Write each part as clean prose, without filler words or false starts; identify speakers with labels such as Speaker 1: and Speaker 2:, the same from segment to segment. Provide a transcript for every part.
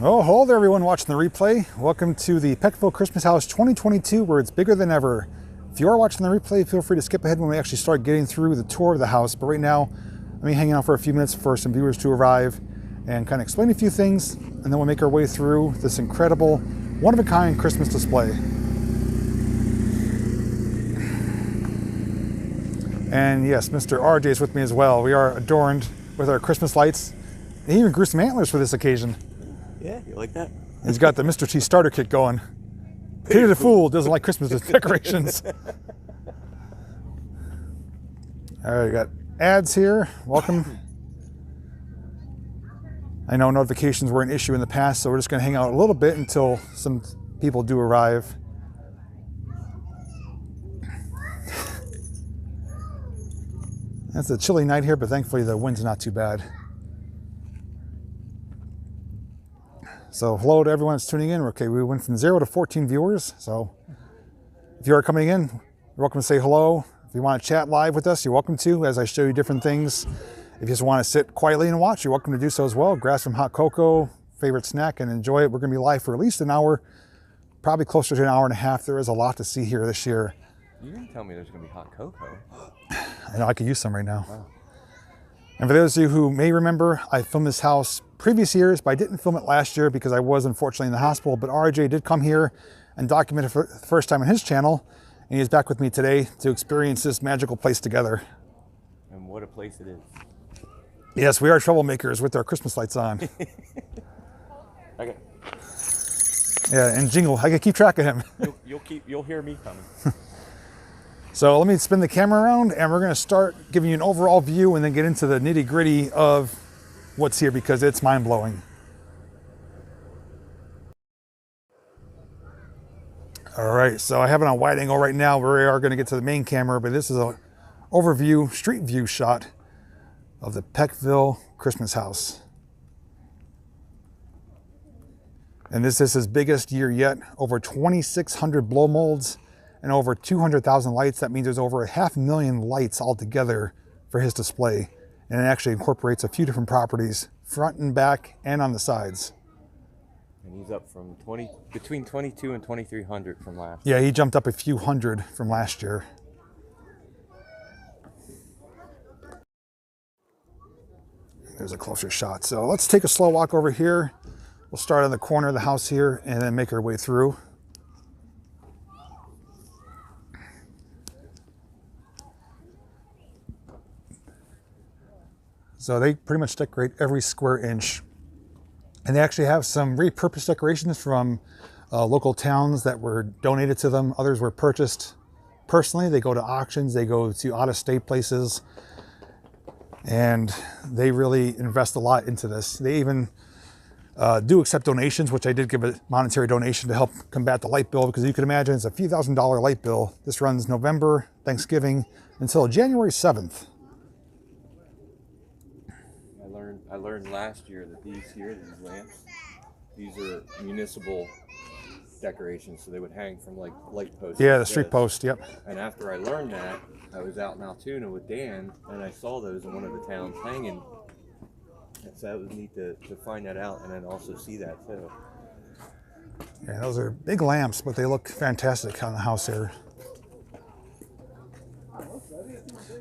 Speaker 1: Oh, hello there everyone watching the replay. Welcome to the Peckville Christmas House 2022, where it's bigger than ever. If you are watching the replay, feel free to skip ahead when we actually start getting through the tour of the house. But right now, let me hang out for a few minutes for some viewers to arrive and kind of explain a few things, and then we'll make our way through this incredible, one-of-a-kind Christmas display. And yes, Mr. RJ is with me as well. We are adorned with our Christmas lights. He even grew some antlers for this occasion.
Speaker 2: Yeah, you like that?
Speaker 1: He's got the Mr. T starter kit going. Peter the Fool doesn't like Christmas decorations. All right, we got ads here. Welcome. I know notifications were an issue in the past, so we're just going to hang out a little bit until some people do arrive. It's a chilly night here, but thankfully the wind's not too bad. So hello to everyone that's tuning in. Okay, we went from 0 to 14 viewers. So if you are coming in, you're welcome to say hello. If you want to chat live with us, you're welcome to, as I show you different things. If you just want to sit quietly and watch, you're welcome to do so as well. Grab some hot cocoa, favorite snack, and enjoy it. We're going to be live for at least an hour, probably closer to an hour and a half. There is a lot to see here this year.
Speaker 2: You didn't tell me there's going to be hot cocoa.
Speaker 1: I know I could use some right now.
Speaker 2: Wow.
Speaker 1: And for those of you who may remember, I filmed this house previous years, but I didn't film it last year because I was unfortunately in the hospital. But RJ did come here and document it for the first time on his channel, and he's back with me today to experience this magical place together.
Speaker 2: And what a place it is.
Speaker 1: Yes, we are troublemakers with our Christmas lights on.
Speaker 2: Okay.
Speaker 1: Yeah, and Jingle, I can keep track of him.
Speaker 2: You'll hear me coming.
Speaker 1: So let me spin the camera around, and we're going to start giving you an overall view and then get into the nitty gritty of what's here, because it's mind blowing. All right, so I have it on wide angle right now. We are going to get to the main camera, but this is an overview, street view shot of the Peckville Christmas house. And this is his biggest year yet, over 2,600 blow molds and over 200,000 lights. That means there's over 500,000 lights altogether for his display. And it actually incorporates a few different properties, front and back and on the sides.
Speaker 2: And he's up from between 22 and 2,300 from last.
Speaker 1: Yeah, he jumped up a few hundred from last year. There's a closer shot. So let's take a slow walk over here. We'll start on the corner of the house here and then make our way through. So they pretty much decorate every square inch. And they actually have some repurposed decorations from local towns that were donated to them. Others were purchased personally. They go to auctions, they go to out-of-state places, and they really invest a lot into this. They even do accept donations, which I did give a monetary donation to help combat the light bill, because you can imagine it's a few $1,000s light bill. This runs November, Thanksgiving, until January 7th.
Speaker 2: I learned last year that these lamps, these are municipal decorations, so they would hang from like light posts.
Speaker 1: Yeah, the street post, yep.
Speaker 2: And after I learned that, I was out in Altoona with Dan, and I saw those in one of the towns hanging. And so that was neat to find that out, and then also see that too.
Speaker 1: Yeah, those are big lamps, but they look fantastic on the house here.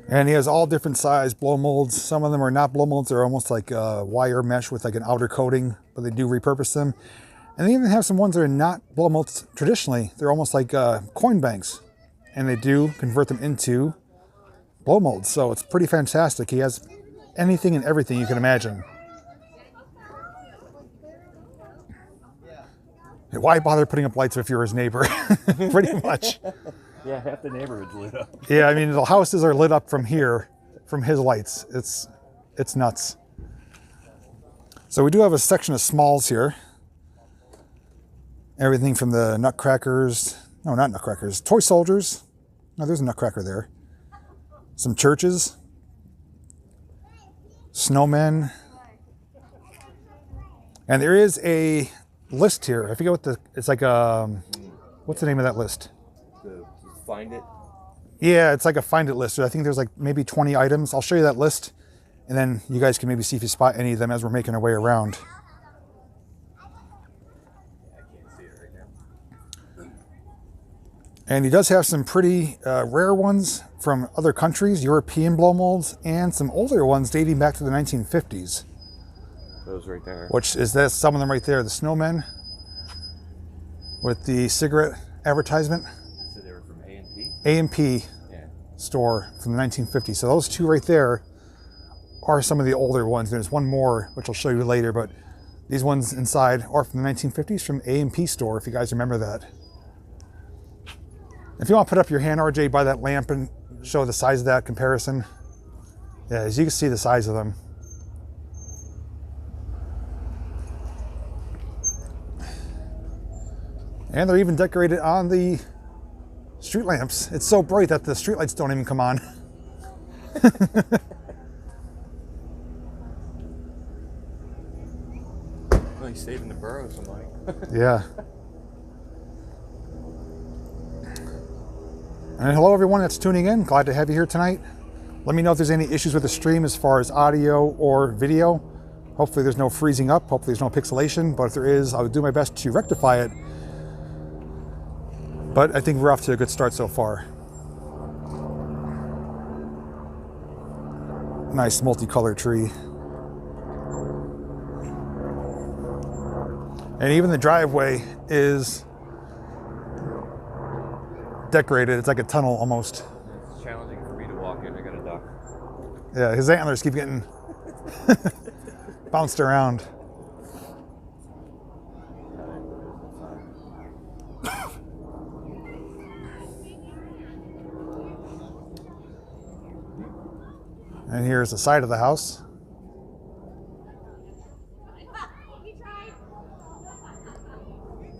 Speaker 1: And he has all different size blow molds. Some of them are not blow molds. They're almost like wire mesh with like an outer coating, but they do repurpose them. And they even have some ones that are not blow molds traditionally. They're almost like coin banks. And they do convert them into blow molds. So it's pretty fantastic. He has anything and everything you can imagine. Why bother putting up lights if you're his neighbor? Pretty much.
Speaker 2: Yeah, half the neighborhood's lit up.
Speaker 1: Yeah, I mean, the houses are lit up from here, from his lights. It's nuts. So we do have a section of smalls here. Everything from the nutcrackers, no, not nutcrackers, toy soldiers. No, there's a nutcracker there. Some churches, snowmen. And there is a list here. I forget what it's like what's the name of that list?
Speaker 2: Find it?
Speaker 1: Yeah, it's like a find it list. I think there's like maybe 20 items. I'll show you that list, and then you guys can maybe see if you spot any of them as we're making our way around. And he does have some pretty rare ones from other countries, European blow molds, and some older ones dating back to the 1950s.
Speaker 2: Those right there.
Speaker 1: Which is that, some of them right there, the snowmen with the cigarette advertisement.
Speaker 2: So they were from A&P?
Speaker 1: A&P store from the 1950s. So those two right there are some of the older ones. There's one more, which I'll show you later, but these ones inside are from the 1950s from A&P store, if you guys remember that. If you want to put up your hand, RJ, by that lamp and show the size of that comparison. Yeah, as you can see the size of them. And they're even decorated on the street lamps. It's so bright that the street lights don't even come on.
Speaker 2: Well, he's saving the burrow, somebody.
Speaker 1: Yeah. And hello everyone that's tuning in. Glad to have you here tonight. Let me know if there's any issues with the stream as far as audio or video. Hopefully there's no freezing up. Hopefully there's no pixelation. But if there is, I'll do my best to rectify it. But I think we're off to a good start so far. Nice multicolored tree. And even the driveway is decorated. It's like a tunnel almost.
Speaker 2: It's challenging for me to walk in. I got a duck.
Speaker 1: Yeah, his antlers keep getting bounced around. And here's the side of the house.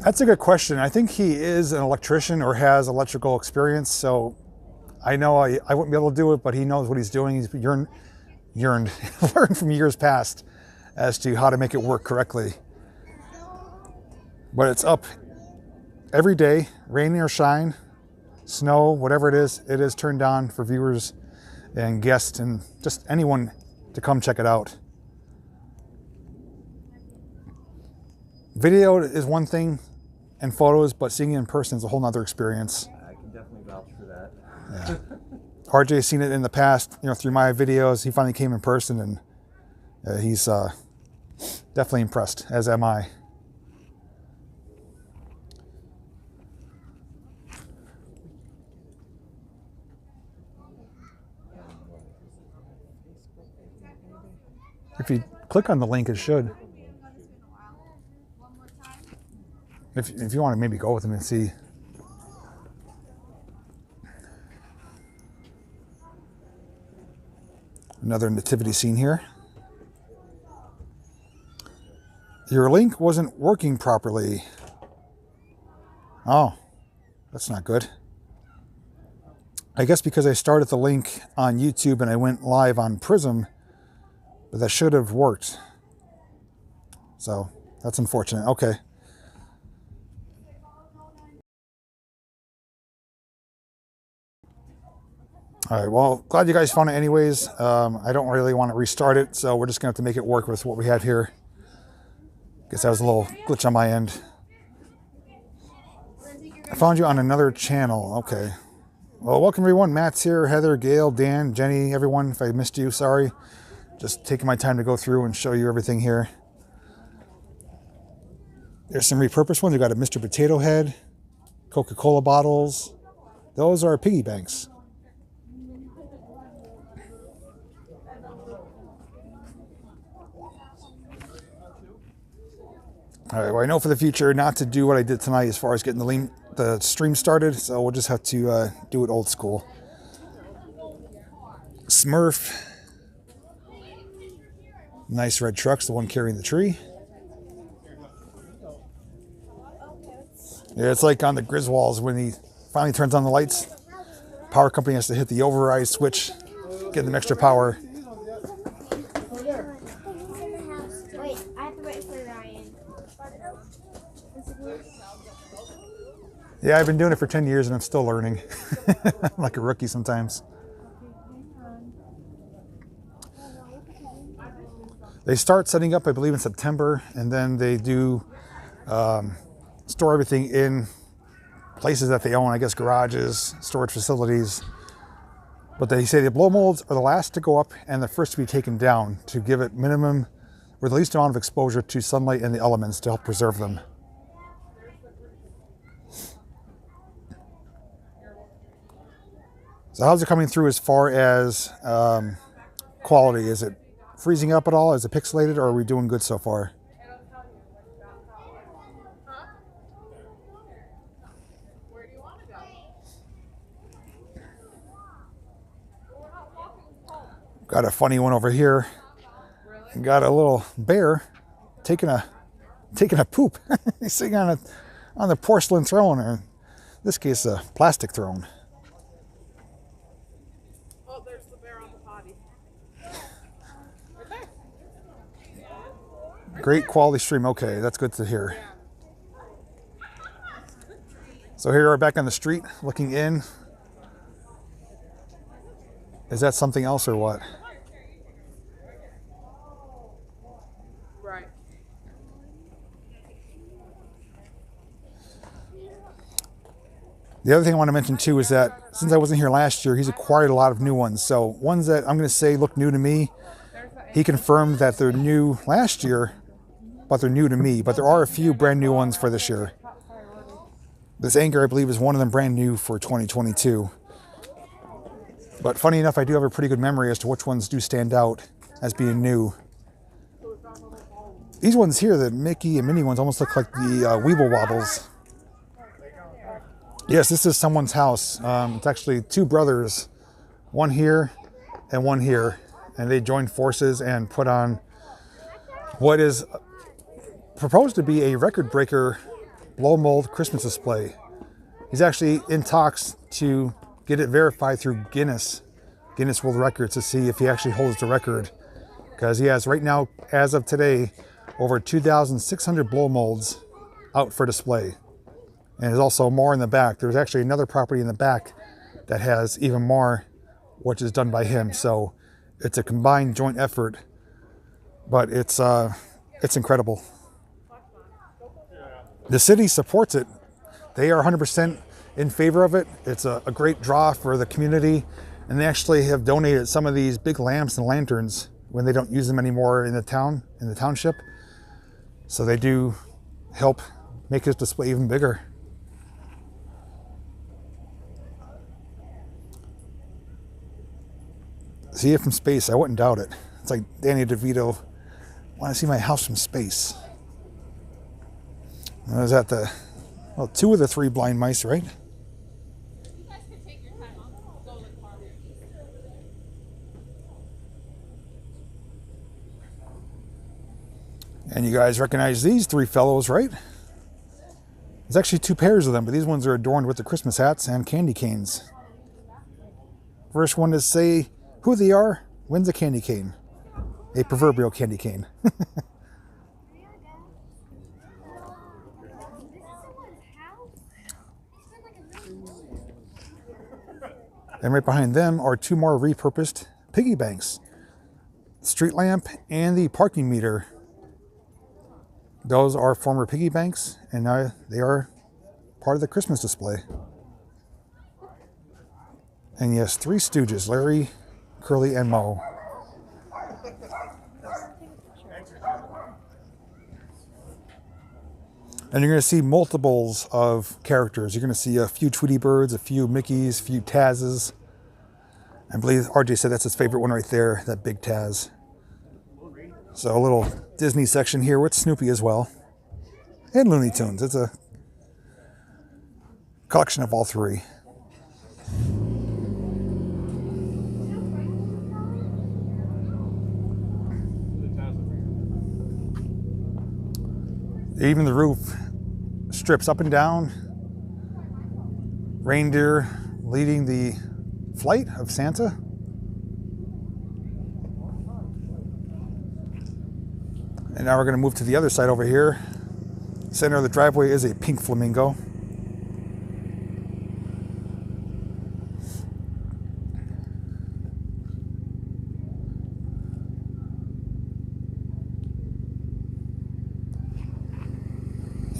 Speaker 1: That's a good question. I think he is an electrician or has electrical experience, so I know I wouldn't be able to do it, but he knows what he's doing. He's learned from years past as to how to make it work correctly. But it's up every day, rain or shine, snow, whatever it is turned on for viewers and guests and just anyone to come check it out. Video is one thing and photos, but seeing it in person is a whole nother experience.
Speaker 2: I can definitely vouch for that.
Speaker 1: Yeah. RJ's seen it in the past, through my videos. He finally came in person, and he's definitely impressed, as am I. If you click on the link, it should. If you want to maybe go with him and see. Another nativity scene here. Your link wasn't working properly. Oh, that's not good. I guess because I started the link on YouTube and I went live on Prism, but that should have worked. So that's unfortunate. Okay. All right, well, glad you guys found it anyways. I don't really want to restart it, so we're just gonna have to make it work with what we have here. Guess that was a little glitch on my end. I found you on another channel. Okay. Well, welcome everyone. Matt's here, Heather, Gail, Dan, Jenny, everyone. If I missed you, sorry. Just taking my time to go through and show you everything here. There's some repurposed ones. We got a Mr. Potato Head, Coca-Cola bottles. Those are piggy banks. All right, well, I know for the future not to do what I did tonight as far as getting the stream started, so we'll just have to do it old school. Smurf. Nice red truck's the one carrying the tree. Yeah, it's like on the Griswolds when he finally turns on the lights. Power company has to hit the override switch, get them extra power.
Speaker 3: Wait, I have to wait for Ryan.
Speaker 1: Yeah, I've been doing it for 10 years and I'm still learning. I'm like a rookie sometimes. They start setting up, I believe, in September, and then they do store everything in places that they own, I guess garages, storage facilities. But they say the blow molds are the last to go up and the first to be taken down to give it minimum or the least amount of exposure to sunlight and the elements to help preserve them. So how's it coming through as far as quality? Is it freezing up at all? Is it pixelated, or are we doing good so far? Got a funny one over here. Got a little bear taking a poop. He's sitting on the porcelain throne, or in this case a plastic throne.
Speaker 4: Oh, there's the bear on the potty. Right there.
Speaker 1: Great quality stream. Okay, that's good to hear. So here we're back on the street looking in. Is that something else or what?
Speaker 4: Right.
Speaker 1: The other thing I want to mention too is that since I wasn't here last year, he's acquired a lot of new ones. So ones that I'm going to say look new to me, he confirmed that they're new last year, but they're new to me. But there are a few brand new ones for this year. This anchor, I believe, is one of them brand new for 2022. But funny enough, I do have a pretty good memory as to which ones do stand out as being new. These ones here, the Mickey and Minnie ones, almost look like the Weeble Wobbles. Yes, this is someone's house. It's actually two brothers, one here and one here. And they joined forces and put on what is proposed to be a record-breaker blow mold Christmas display. He's actually in talks to get it verified through Guinness World Records to see if he actually holds the record. Because he has right now, as of today, over 2,600 blow molds out for display. And there's also more in the back. There's actually another property in the back that has even more, which is done by him. So it's a combined joint effort, but it's incredible. The city supports it. They are 100% in favor of it. It's a great draw for the community, and they actually have donated some of these big lamps and lanterns when they don't use them anymore in the township. So they do help make this display even bigger. See it from space, I wouldn't doubt it. It's like Danny DeVito, want to see my house from space. I was at the, well, 2 of the 3 blind mice, right?
Speaker 4: You guys can take your time. I'll go like farther.
Speaker 1: And you guys recognize these 3 fellows, right? There's actually 2 pairs of them, but these ones are adorned with the Christmas hats and candy canes. First one to say who they are wins a candy cane. A proverbial candy cane. And right behind them are 2 more repurposed piggy banks. Street lamp and the parking meter. Those are former piggy banks, and now they are part of the Christmas display. And yes, 3 Stooges, Larry, Curly, and Moe. And you're going to see multiples of characters. You're going to see a few Tweety Birds, a few Mickeys, a few Tazes. I believe RJ said that's his favorite one right there, that big Taz. So a little Disney section here with Snoopy as well. And Looney Tunes. It's a collection of all 3. Even the roof strips up and down. Reindeer leading the flight of Santa. And now we're going to move to the other side over here. Center of the driveway is a pink flamingo.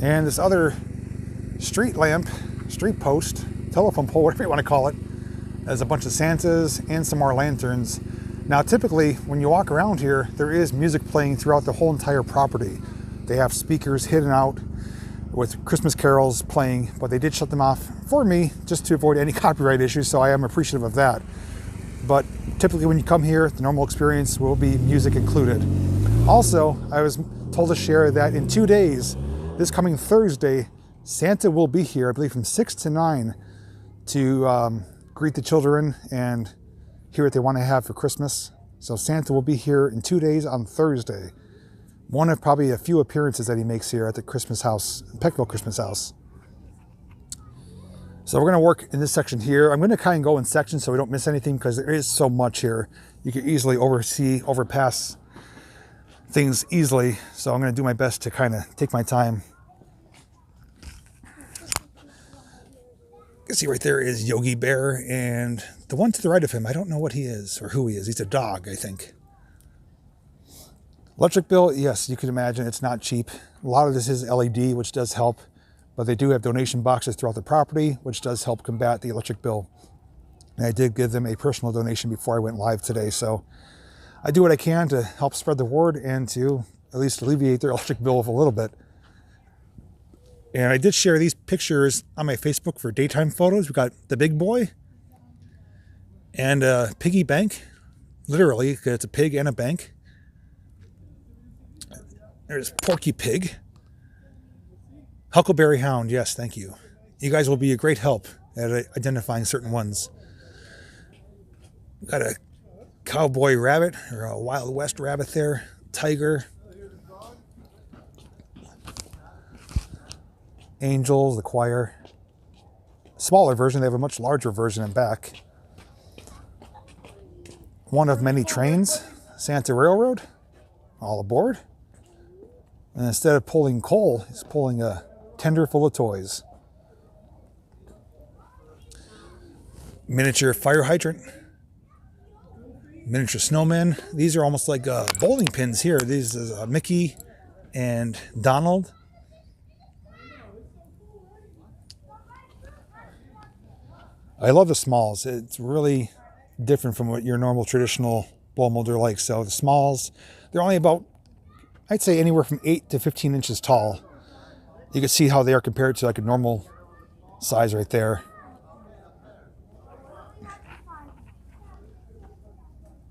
Speaker 1: And this other street lamp street post, telephone pole, whatever you want to call it. There's a bunch of Santas and some more lanterns. Now, typically, when you walk around here, there is music playing throughout the whole entire property. They have speakers hidden out with Christmas carols playing, but they did shut them off for me just to avoid any copyright issues, so I am appreciative of that. But typically when you come here, the normal experience will be music included. Also, I was told to share that in 2 days, this coming Thursday, Santa will be here, I believe from 6 to 9, to greet the children and hear what they want to have for Christmas. So Santa will be here in 2 days on Thursday. One of probably a few appearances that he makes here at the Christmas house, Peckville Christmas house. So we're going to work in this section here. I'm going to kind of go in sections so we don't miss anything because there is so much here. You can easily overpass things easily. So I'm going to do my best to kind of take my time. You can see right there is Yogi Bear, and the one to the right of him, I don't know what he is or who he is. He's a dog, I think. Electric bill, yes, you can imagine it's not cheap. A lot of this is LED, which does help, but they do have donation boxes throughout the property, which does help combat the electric bill. And I did give them a personal donation before I went live today, so I do what I can to help spread the word and to at least alleviate their electric bill a little bit. And I did share these pictures on my Facebook for daytime photos. We got the big boy and a piggy bank, literally, because it's a pig and a bank. There's Porky Pig. Huckleberry Hound, yes, thank you. You guys will be a great help at identifying certain ones. We've got a cowboy rabbit, or a Wild West rabbit there. Tiger. Angels, the choir. Smaller version, they have a much larger version in back. One of many trains, Santa Railroad, all aboard. And instead of pulling coal, he's pulling a tender full of toys. Miniature fire hydrant. Miniature snowmen. These are almost like bowling pins here. These is Mickey and Donald. I love the smalls. It's really different from what your normal traditional blow molder like. So the smalls, they're only about, I'd say anywhere from 8 to 15 inches tall. You can see how they are compared to like a normal size right there.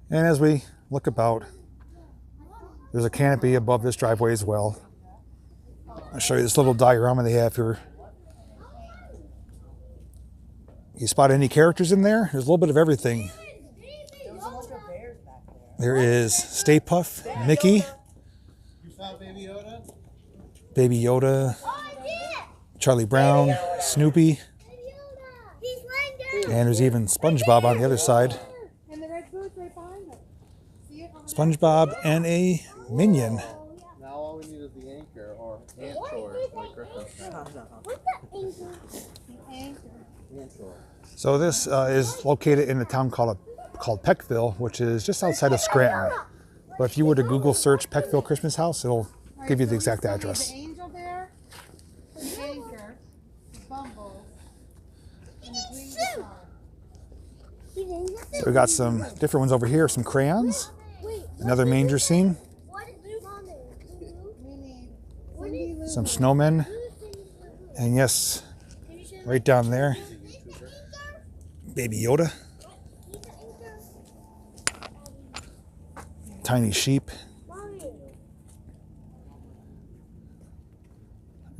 Speaker 1: And as we look about, there's a canopy above this driveway as well. I'll show you this little diorama they have here. You spot any characters in there? There's a little bit of everything. There is Stay Puft, Mickey, Baby Yoda, Charlie Brown, Snoopy, and there's even SpongeBob on the other side. SpongeBob and a Minion.
Speaker 2: Now all we need is the anchor or ant chore, like Griffin.
Speaker 3: What's the anchor?
Speaker 1: So this is located in a town called Peckville, which is just outside of Scranton. But if you were to Google search Peckville Christmas House, it'll give you the exact address.
Speaker 4: The angel there, the anchor, the bumble, and the green guitar.
Speaker 1: So we got some different ones over here, some crayons, another manger scene, some snowmen, and yes, right down there, Baby Yoda, tiny sheep,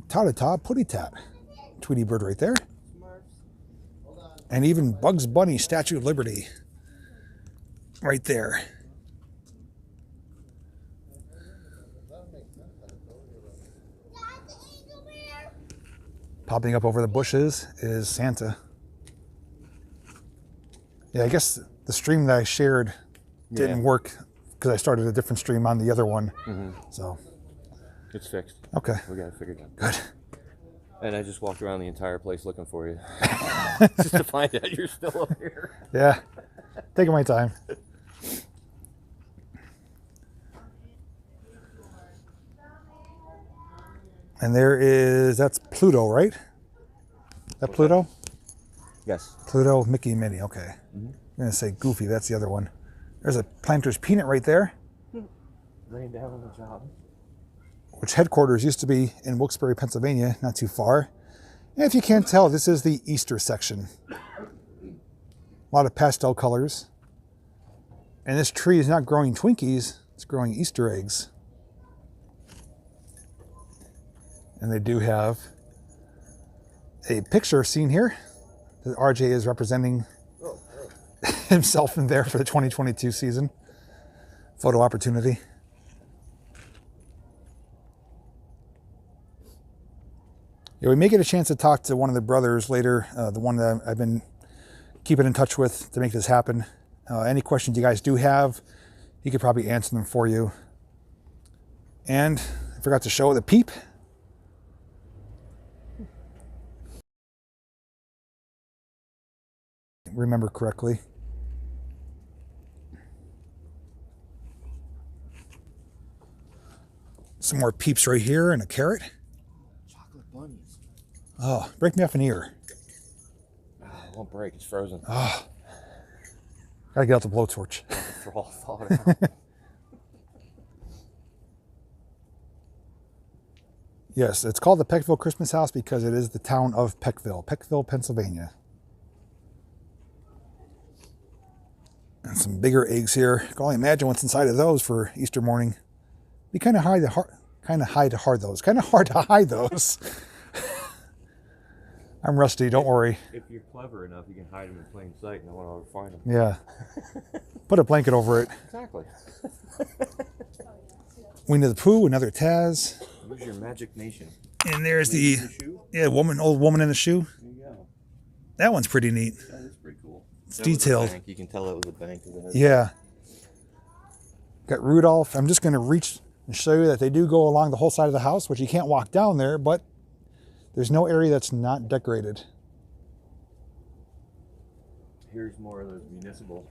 Speaker 1: Ta-ta-ta, putty-tat, Tweety Bird right there, and even Bugs Bunny, Statue of Liberty, right there. Popping up over the bushes is Santa. Yeah, I guess the stream that I shared didn't work because I started a different stream on the other one. So
Speaker 2: It's fixed.
Speaker 1: okay,
Speaker 2: We got it figured out.
Speaker 1: good.
Speaker 2: And I just walked around the entire place looking for you. Just to find out you're still up here.
Speaker 1: Yeah, taking my time. And there is, that's Pluto, right? That Pluto?
Speaker 2: Yes.
Speaker 1: Pluto, Mickey, and Minnie. Okay.
Speaker 2: Mm-hmm.
Speaker 1: I'm gonna say Goofy. That's the other one. There's a Planter's Peanut right there,
Speaker 2: Laying down on the job.
Speaker 1: which headquarters used to be in Wilkes-Barre, Pennsylvania, not too far. And if you can't tell, this is the Easter section. A lot of pastel colors. And this tree is not growing Twinkies, it's growing Easter eggs. And they do have a picture seen here that RJ is representing himself in there for the 2022 season. Photo opportunity. Yeah, we may get a chance to talk to one of the brothers later, the one that I've been keeping in touch with to make this happen. Any questions you guys do have, he could probably answer them for you. And I forgot to show the peep. Remember correctly. Some more peeps right here and a carrot.
Speaker 2: Chocolate bunnies.
Speaker 1: Oh, break me off an ear.
Speaker 2: Oh, it won't break. It's frozen.
Speaker 1: Oh, gotta get out the blowtorch.
Speaker 2: It's all thawed out.
Speaker 1: Yes, it's called the Peckville Christmas House because it is the town of Peckville, Pennsylvania. And some bigger eggs here. I can only imagine what's inside of those for Easter morning. Be kind of hard to hide those. I'm rusty, don't worry.
Speaker 2: If you're clever enough, you can hide them in plain sight and no one will ever find them.
Speaker 1: Yeah. Put a blanket over it.
Speaker 2: Exactly.
Speaker 1: Winnie the Pooh, another Taz.
Speaker 2: Use your magic nation.
Speaker 1: And there's the
Speaker 2: Shoe?
Speaker 1: old woman in the shoe.
Speaker 2: There you go.
Speaker 1: That one's pretty neat.
Speaker 2: That is pretty cool.
Speaker 1: It's
Speaker 2: That was a
Speaker 1: detailed.
Speaker 2: bank. You can tell it was a bank.
Speaker 1: Yeah. Got Rudolph. I'm just going to reach and show you that they do go along the whole side of the house, which you can't walk down there, but there's no area that's not decorated.
Speaker 2: Here's more of those municipal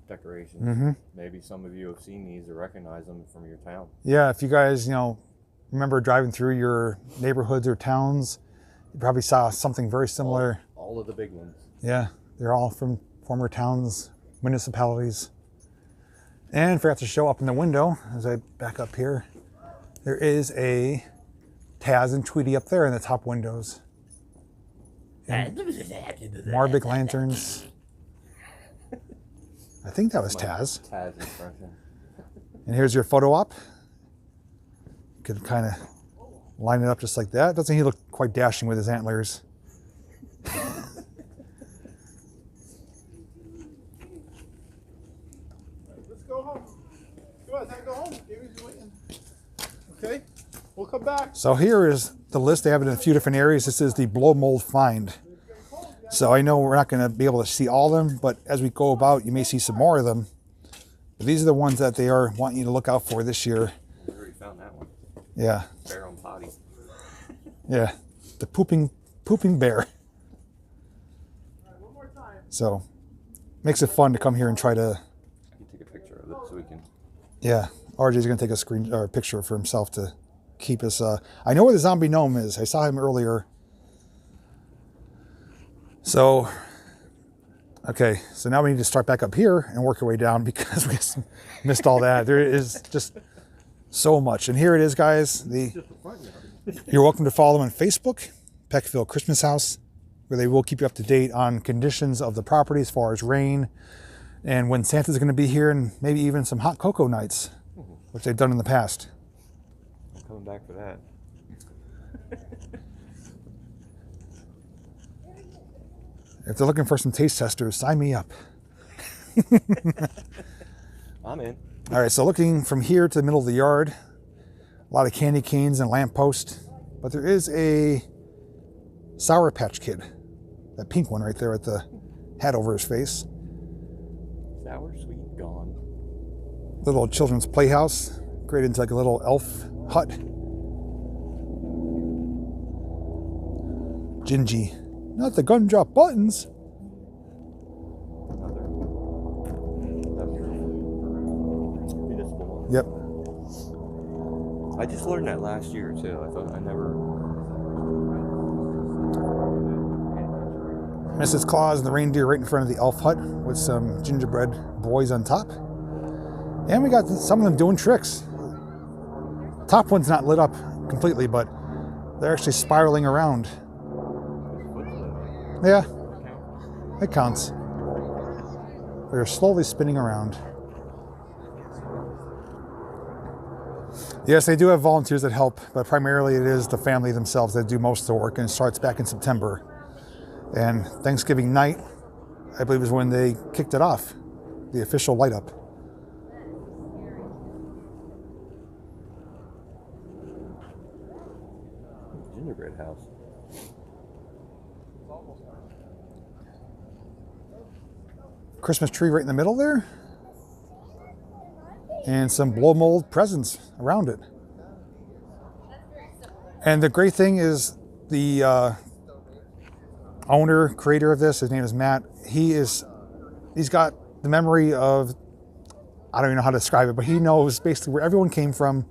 Speaker 2: decorations.
Speaker 1: Mm-hmm.
Speaker 2: Maybe some of you have seen these or recognize them from your town.
Speaker 1: Yeah, if you guys, remember driving through your neighborhoods or towns, you probably saw something very similar.
Speaker 2: All of the big ones.
Speaker 1: Yeah, they're all from former towns, municipalities. And forgot to show up in the window as I back up here. There is a Taz and Tweety up there in the top windows. And more big lanterns. I think that was Taz.
Speaker 2: Taz impression.
Speaker 1: And here's your photo op. You could kind of line it up just like that. Doesn't he look quite dashing with his antlers?
Speaker 5: Let's go home. Come on, time to go home. Gary's waiting. Okay, we'll come back.
Speaker 1: So here is the list. They have it in a few different areas. This is the blow mold find. So I know we're not going to be able to see all of them, but as we go about, you may see some more of them. But these are the ones that they are wanting you to look out for this year.
Speaker 2: We already found that one.
Speaker 1: Yeah.
Speaker 2: Bear on potty.
Speaker 1: Yeah. The pooping bear.
Speaker 5: One more time.
Speaker 1: So makes it fun to come here and try to.
Speaker 2: I can take a picture of it so we can.
Speaker 1: Yeah. RJ's going to take a screen or a picture for himself to keep us. I know where the zombie gnome is. I saw him earlier. So, okay, so now we need to start back up here and work our way down because we missed all that. There is just so much. And here it is, guys. You're welcome to follow them on Facebook, Peckville Christmas House, where they will keep you up to date on conditions of the property as far as rain and when Santa's going to be here and maybe even some hot cocoa nights, which they've done in the past.
Speaker 2: I'm coming back for that.
Speaker 1: If they're looking for some taste testers, sign me up.
Speaker 2: I'm in.
Speaker 1: All right, so looking from here to the middle of the yard, a lot of candy canes and lamppost, but there is a Sour Patch Kid, that pink one right there with the hat over his face.
Speaker 2: Sour, sweet, gone.
Speaker 1: Little children's playhouse, created into like a little elf hut. Gingy. Not the gun drop buttons.
Speaker 2: Another. That's your municipal one.
Speaker 1: Yep.
Speaker 2: I just learned that last year too. I thought I never.
Speaker 1: Mrs. Claus and the reindeer right in front of the elf hut with some gingerbread boys on top. And we got some of them doing tricks. Top one's not lit up completely, but they're actually spiraling around. Yeah, it counts. They're slowly spinning around. Yes, they do have volunteers that help, but primarily it is the family themselves that do most of the work, and it starts back in September. And Thanksgiving night, I believe, is when they kicked it off, the official light up.
Speaker 2: Gingerbread house.
Speaker 1: Christmas tree right in the middle there. And some blow mold presents around it. And the great thing is the owner, creator of this, his name is Matt. He's got the memory of, I don't even know how to describe it, but he knows basically where everyone came from,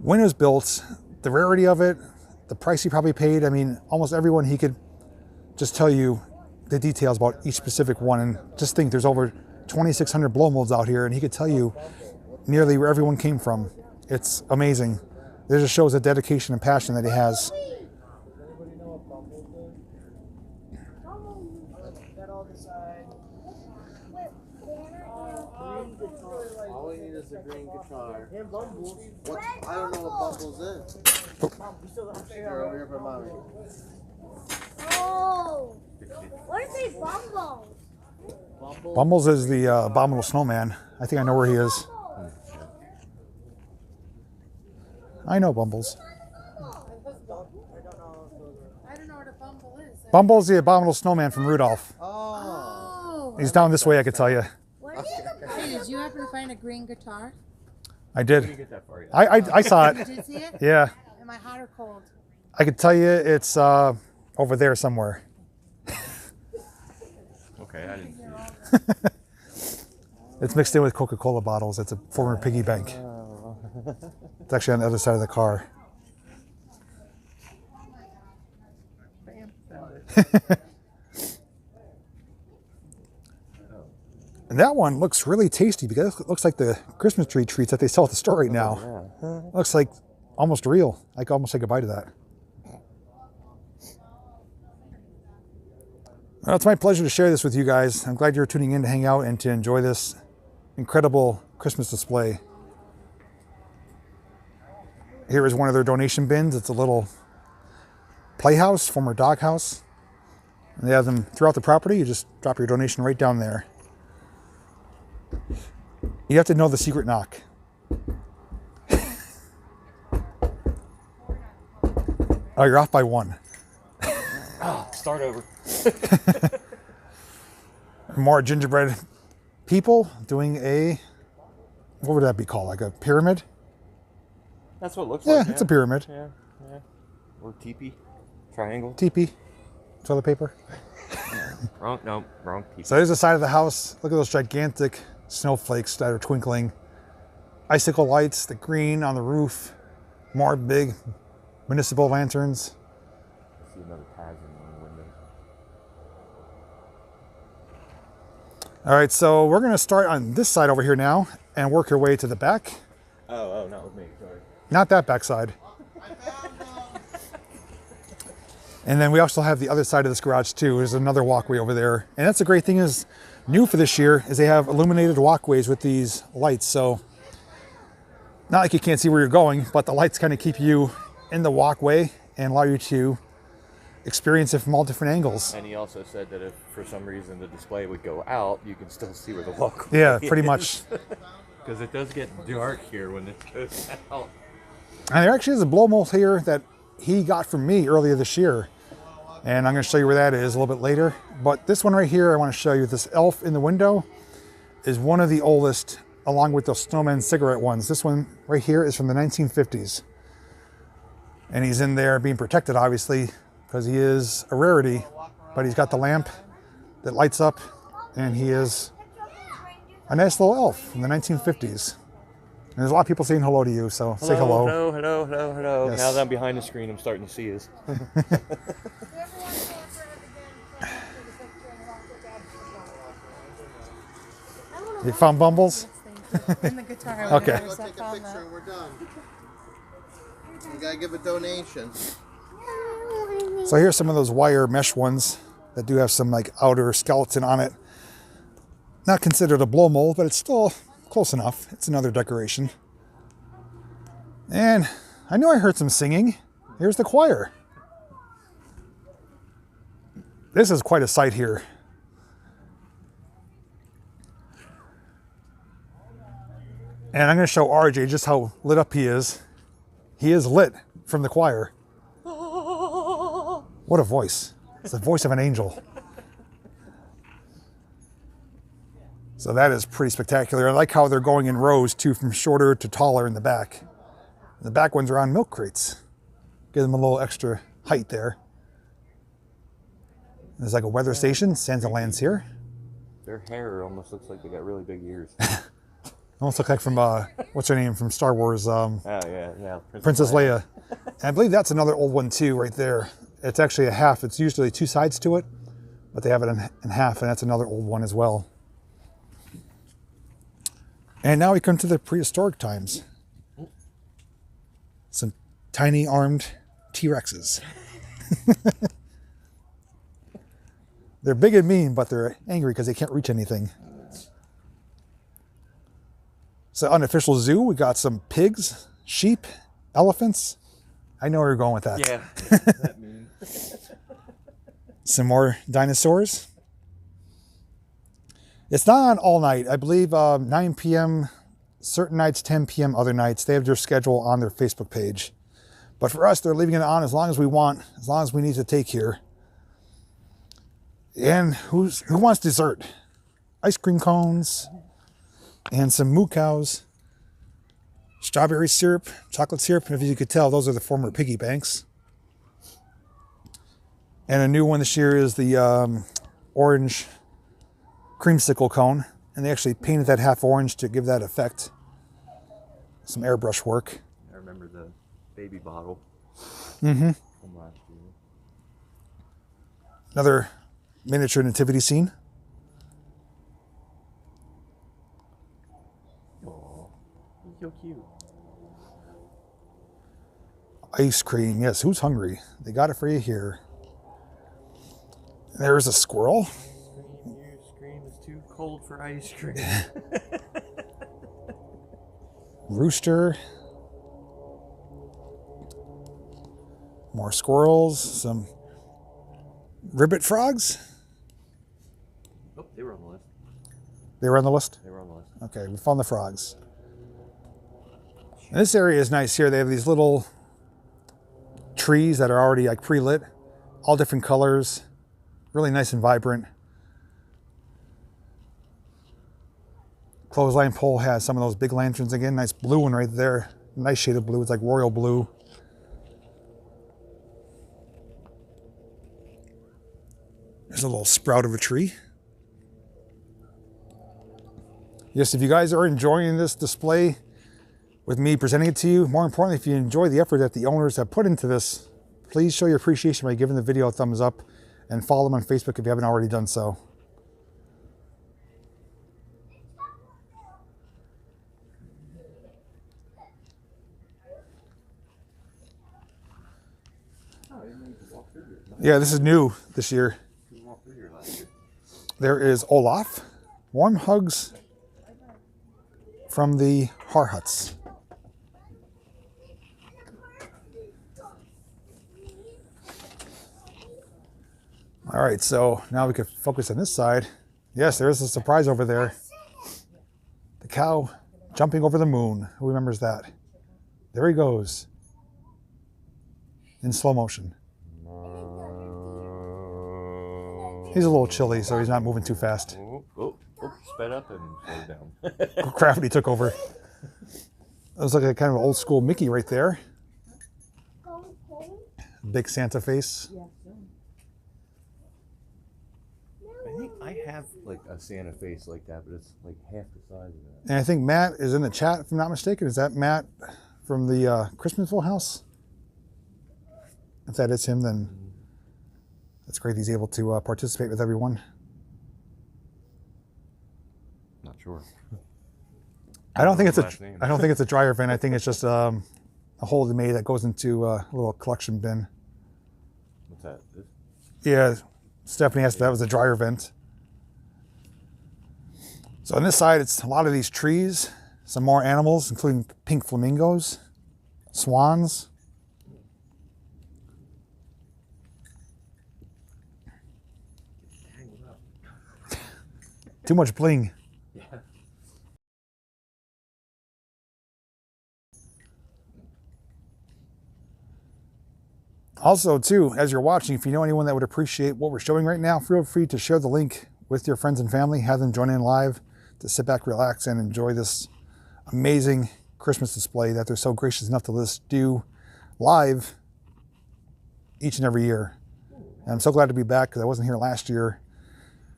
Speaker 1: when it was built, the rarity of it, the price he probably paid. I mean, almost everyone, he could just tell you the details about each specific one. And just think, there's over 2,600 blow molds out here, and he could tell you nearly where everyone came from. It's amazing. It just shows the dedication and passion that he has.
Speaker 6: All we need is a green guitar. I don't know what Bumbles is. You're over here for mommy.
Speaker 3: Oh, what is a bumble?
Speaker 1: Bumbles is the abominable snowman. I think I know where he is. I know Bumbles.
Speaker 4: I don't know what a bumble is.
Speaker 1: Bumbles the abominable snowman from Rudolph.
Speaker 4: Oh.
Speaker 1: He's down this way, I could tell you.
Speaker 3: What is a
Speaker 4: Hey, did you happen to find a green guitar?
Speaker 1: I
Speaker 2: Let me
Speaker 1: did.
Speaker 2: get that for you.
Speaker 1: I saw
Speaker 4: You
Speaker 1: it.
Speaker 4: did see it?
Speaker 1: Yeah.
Speaker 4: Am I hot or cold?
Speaker 1: I could tell you it's over there somewhere.
Speaker 2: Okay, I didn't see it.
Speaker 1: It's mixed in with Coca-Cola bottles. It's a former piggy bank. It's actually on the other side of the car. And that one looks really tasty because it looks like the Christmas tree treats that they sell at the store right now. Looks like almost real. I could almost take a bite of that. Well, it's my pleasure to share this with you guys. I'm glad you're tuning in to hang out and to enjoy this incredible Christmas display. Here is one of their donation bins. It's a little playhouse, former doghouse. And they have them throughout the property. You just drop your donation right down there. You have to know the secret knock. Oh, you're off by one.
Speaker 2: Start over.
Speaker 1: More gingerbread people doing a, what would that be called? Like a pyramid?
Speaker 2: That's what it looks
Speaker 1: Yeah,
Speaker 2: like.
Speaker 1: it's a pyramid.
Speaker 2: Yeah. Or teepee. Triangle.
Speaker 1: Teepee. Toilet paper.
Speaker 2: Wrong teepee.
Speaker 1: So there's the side of the house. Look at those gigantic snowflakes that are twinkling. Icicle lights, the green on the roof. More big municipal lanterns.
Speaker 2: I see another pageant on the window.
Speaker 1: All right, so we're gonna start on this side over here now and work our way to the back.
Speaker 2: Oh, not with me. Sorry.
Speaker 1: Not that back side. And then we also have the other side of this garage too. There's another walkway over there. And that's the great thing is, new for this year, is they have illuminated walkways with these lights. So, not like you can't see where you're going, but the lights kind of keep you in the walkway and allow you to experience it from all different angles.
Speaker 2: And he also said that if for some reason the display would go out, you can still see where the walkway
Speaker 1: Yeah, pretty much.
Speaker 2: Because it does get dark here when it goes out.
Speaker 1: And there actually is a blow mold here that he got from me earlier this year. And I'm going to show you where that is a little bit later. But this one right here, I want to show you. This elf in the window is one of the oldest, along with those snowman cigarette ones. This one right here is from the 1950s. And he's in there being protected, obviously, because he is a rarity. But he's got the lamp that lights up, and he is a nice little elf from the 1950s. And there's a lot of people saying hello to you, so say hello.
Speaker 2: Hello.
Speaker 1: Yes.
Speaker 2: Now that I'm behind the screen, I'm starting to see his.
Speaker 1: You found Bumbles?
Speaker 4: And the guitar.
Speaker 1: Okay.
Speaker 4: whenever
Speaker 6: Go
Speaker 4: Seth
Speaker 6: take a
Speaker 4: found
Speaker 6: picture
Speaker 4: that.
Speaker 6: and we're done. You gotta give a donation.
Speaker 1: So here's some of those wire mesh ones that do have some like outer skeleton on it. Not considered a blow mold, but it's still close enough. It's another decoration. And I knew I heard some singing. Here's the choir. This is quite a sight here. And I'm going to show RJ just how lit up he is. He is lit from the choir. What a voice. It's the voice of an angel. So that is pretty spectacular. I like how they're going in rows too, from shorter to taller in the back. The back ones are on milk crates. Give them a little extra height there. There's like a weather station. Sansa lands here.
Speaker 2: Their hair almost looks like they got really big ears.
Speaker 1: Almost look like from, what's her name from Star Wars?
Speaker 2: Oh, yeah.
Speaker 1: Princess Leia. And I believe that's another old one too, right there. It's actually a half. It's usually two sides to it, but they have it in half, and that's another old one as well. And now we come to the prehistoric times. Some tiny armed T-Rexes. They're big and mean, but they're angry because they can't reach anything. So unofficial zoo, we got some pigs, sheep, elephants. I know where you're going with that.
Speaker 2: Yeah. That mean.
Speaker 1: Some more dinosaurs. It's not on all night. I believe 9 p.m. certain nights, 10 p.m. other nights. They have their schedule on their Facebook page. But for us, they're leaving it on as long as we want, as long as we need to take here. And who wants dessert? Ice cream cones and some moo cows. Strawberry syrup, chocolate syrup, and if you could tell, those are the former piggy banks. And a new one this year is the orange creamsicle cone. And they actually painted that half orange to give that effect. Some airbrush work.
Speaker 2: I remember the baby bottle
Speaker 1: Mm-hmm.
Speaker 2: from last year.
Speaker 1: Another miniature nativity scene.
Speaker 2: Aw, he's so cute.
Speaker 1: Ice cream. Yes, who's hungry? They got it for you here. There's a squirrel.
Speaker 2: Your scream is too cold for ice cream.
Speaker 1: Rooster. More squirrels. Some ribbit frogs.
Speaker 2: Oh, they were on the list.
Speaker 1: They were on the list?
Speaker 2: They were on the list.
Speaker 1: Okay, we found the frogs. And this area is nice here. They have these little trees that are already like pre-lit. All different colors. Really nice and vibrant. Clothesline pole has some of those big lanterns again. Nice blue one right there. Nice shade of blue. It's like royal blue. There's a little sprout of a tree. Yes, if you guys are enjoying this display with me presenting it to you, more importantly, if you enjoy the effort that the owners have put into this, please show your appreciation by giving the video a thumbs up and follow them on Facebook if you haven't already done so. Yeah, this is new this year. There is Olaf. Warm hugs from the Harhuts. All right, so now we can focus on this side. Yes, there is a surprise over there. The cow jumping over the moon. Who remembers that? There he goes. In slow motion. He's a little chilly, so he's not moving too fast.
Speaker 2: Oh, sped up and slowed down.
Speaker 1: Gravity took over. It was like a kind of old school Mickey right there. Big Santa face.
Speaker 2: I think I have like a Santa face like that, but it's like half the size of that.
Speaker 1: And I think Matt is in the chat, if I'm not mistaken. Is that Matt from the Christmasville house? If that is him, then that's great. He's able to participate with everyone.
Speaker 2: Not Sure.
Speaker 1: I don't think it's
Speaker 2: Last
Speaker 1: a.
Speaker 2: name.
Speaker 1: I don't think it's a dryer vent. I think it's just a hole they made that goes into a little collection bin.
Speaker 2: What's that? This?
Speaker 1: Yeah, Stephanie asked if that was a dryer vent. So on this side, it's a lot of these trees, some more animals, including pink flamingos, swans. Too much bling.
Speaker 2: Yeah.
Speaker 1: Also, too, as you're watching, if you know anyone that would appreciate what we're showing right now, feel free to share the link with your friends and family, have them join in live to sit back, relax, and enjoy this amazing Christmas display that they're so gracious enough to let us do live each and every year. And I'm so glad to be back because I wasn't here last year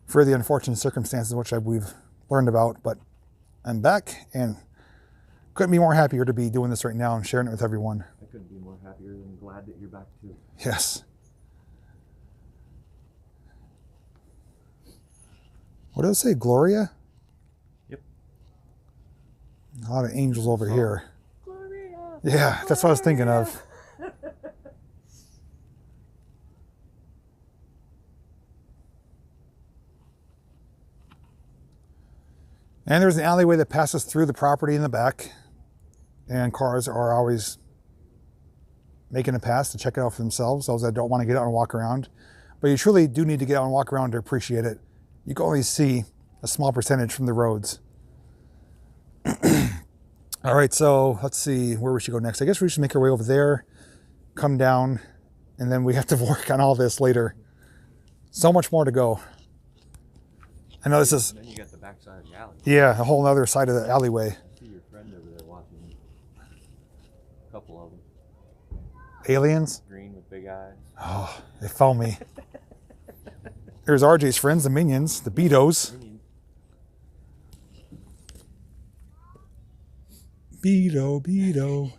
Speaker 1: for the unfortunate circumstances which we've learned about, but I'm back and couldn't be more happier to be doing this right now and sharing it with everyone.
Speaker 2: I couldn't be more happier than glad that you're back too.
Speaker 1: Yes. What does it say? Gloria?
Speaker 2: Yep.
Speaker 1: A lot of angels over here.
Speaker 3: Gloria.
Speaker 1: Yeah, that's what I was thinking of. And there's an alleyway that passes through the property in the back. And cars are always making a pass to check it out for themselves, those that don't want to get out and walk around. But you truly do need to get out and walk around to appreciate it. You can only see a small percentage from the roads. All right, so let's see where we should go next. I guess we should make our way over there, come down, and then we have to work on all this later. So much more to go. I know this is,
Speaker 2: And then you got the back side of the alley.
Speaker 1: yeah, a whole other side of the alleyway.
Speaker 2: I see your friend over there watching. A couple of them.
Speaker 1: Aliens?
Speaker 2: Green with big eyes.
Speaker 1: Oh, they found me. There's RJ's friends, the Minions, the Beatos. Beto.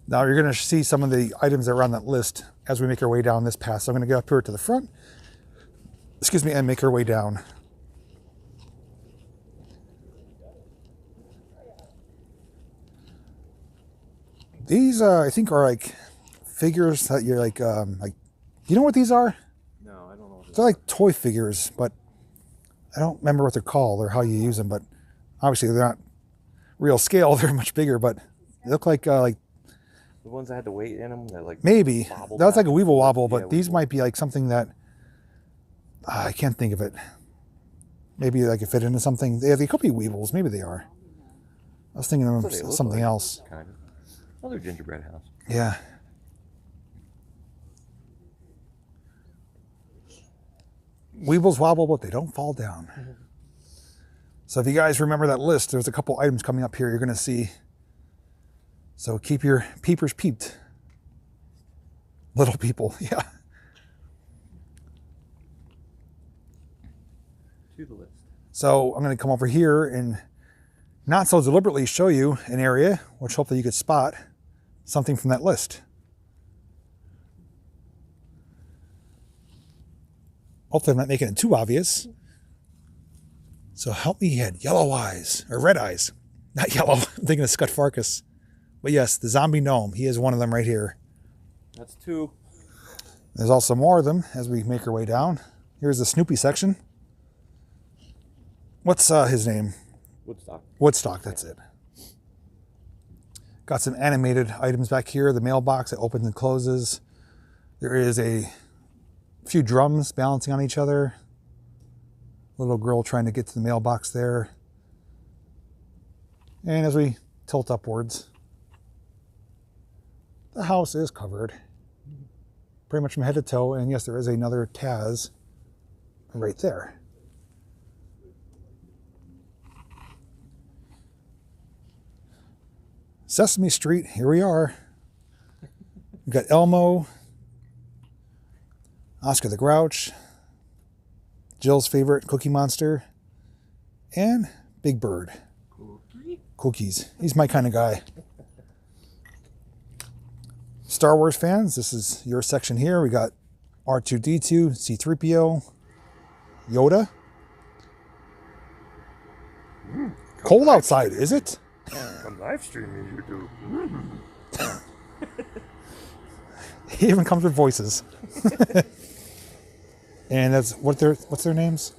Speaker 1: Now you're going to see some of the items that are on that list as we make our way down this path. So I'm going to get up here to the front, excuse me, and make our way down. These, I think, are like figures that you're like, you know what these are?
Speaker 2: No, I don't know.
Speaker 1: They're like toy figures, but I don't remember what they're called or how you use them. But obviously they're not real scale; they're much bigger. But they look like
Speaker 2: The ones that had the weight in them, that like
Speaker 1: maybe
Speaker 2: wobbled
Speaker 1: that's like a
Speaker 2: back.
Speaker 1: Weeble Wobble, but
Speaker 2: Yeah,
Speaker 1: these
Speaker 2: Weeble.
Speaker 1: might be like something that I can't think of it. Maybe like it fit into something. They could be Weebles. Maybe they are. I was thinking
Speaker 2: That's
Speaker 1: of
Speaker 2: what they look
Speaker 1: something
Speaker 2: like,
Speaker 1: else.
Speaker 2: Kind of. Another gingerbread house.
Speaker 1: Yeah. Weebles wobble, but they don't fall down. So if you guys remember that list, there's a couple items coming up here you're going to see. So keep your peepers peeped. Little people, yeah.
Speaker 2: To the list.
Speaker 1: So I'm going to come over here and not so deliberately show you an area, which hopefully you could spot something from that list. Hopefully I'm not making it too obvious. So help me, he had yellow eyes, or red eyes. Not yellow, I'm thinking of Scott Farkas. But yes, the zombie gnome, he is one of them right here.
Speaker 2: That's two.
Speaker 1: There's also more of them as we make our way down. Here's the Snoopy section. What's his name?
Speaker 2: Woodstock.
Speaker 1: Woodstock, that's it. Got some animated items back here. The mailbox that opens and closes. There is a few drums balancing on each other. Little girl trying to get to the mailbox there. And as we tilt upwards, the house is covered pretty much from head to toe. And yes, there is another Taz right there. Sesame Street, here we are. We've got Elmo, Oscar the Grouch, Jill's favorite Cookie Monster, and Big Bird. Cookies. He's my kind of guy. Star Wars fans, this is your section here. We got R2-D2, C-3PO, Yoda. Cold outside, is it?
Speaker 7: I'm live streaming YouTube.
Speaker 1: He even comes with voices. And that's what's their names?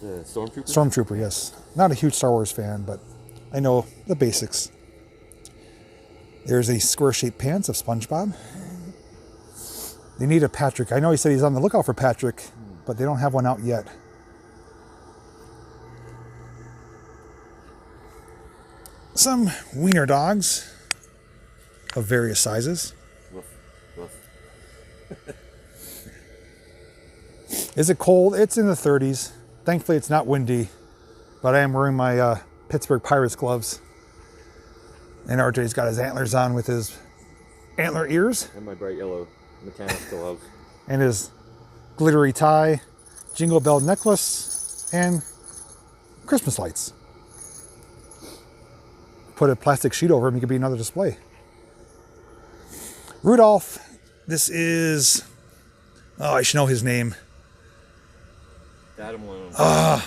Speaker 2: The Stormtrooper?
Speaker 1: Stormtrooper, yes. Not a huge Star Wars fan, but I know the basics. There's a square-shaped pants of SpongeBob. They need a Patrick. I know he said he's on the lookout for Patrick, but they don't have one out yet. Some wiener dogs of various sizes.
Speaker 2: Woof, woof.
Speaker 1: Is it cold? It's in the 30s. Thankfully, it's not windy, but I am wearing my Pittsburgh Pirates gloves. And RJ's got his antlers on with his antler ears.
Speaker 2: And my bright yellow mechanic gloves.
Speaker 1: And his glittery tie, jingle bell necklace, and Christmas lights. Put a plastic sheet over him, he could be another display. Rudolph, this is, oh, I should know his name.
Speaker 2: Adam Malone.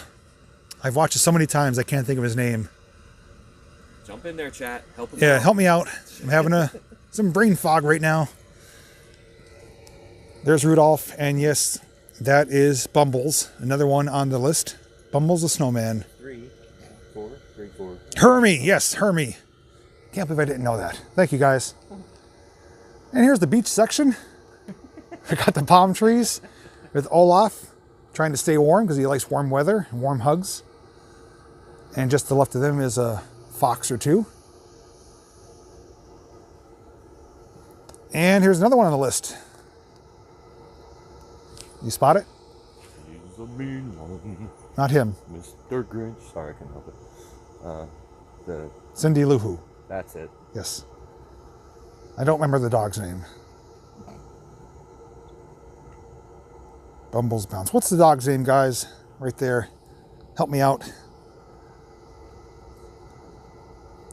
Speaker 1: I've watched it so many times, I can't think of his name.
Speaker 2: Jump in there, chat. Help him
Speaker 1: Yeah,
Speaker 2: out.
Speaker 1: help me out. I'm having some brain fog right now. There's Rudolph, and yes, that is Bumbles, another one on the list. Bumbles the Snowman.
Speaker 2: 3, 4, 3, 4.
Speaker 1: Hermie, yes, Hermie. Can't believe I didn't know that. Thank you, guys. And here's the beach section. We got the palm trees with Olaf trying to stay warm because he likes warm weather and warm hugs. And just to the left of them is a fox or two. And here's another one on the list. You spot it?
Speaker 2: He's a mean one.
Speaker 1: Not him.
Speaker 2: Mr. Grinch. Sorry, I couldn't help it.
Speaker 1: Cindy Lou Who.
Speaker 2: That's it.
Speaker 1: Yes. I don't remember the dog's name. Bumbles Bounce. What's the dog's name, guys? Right there. Help me out.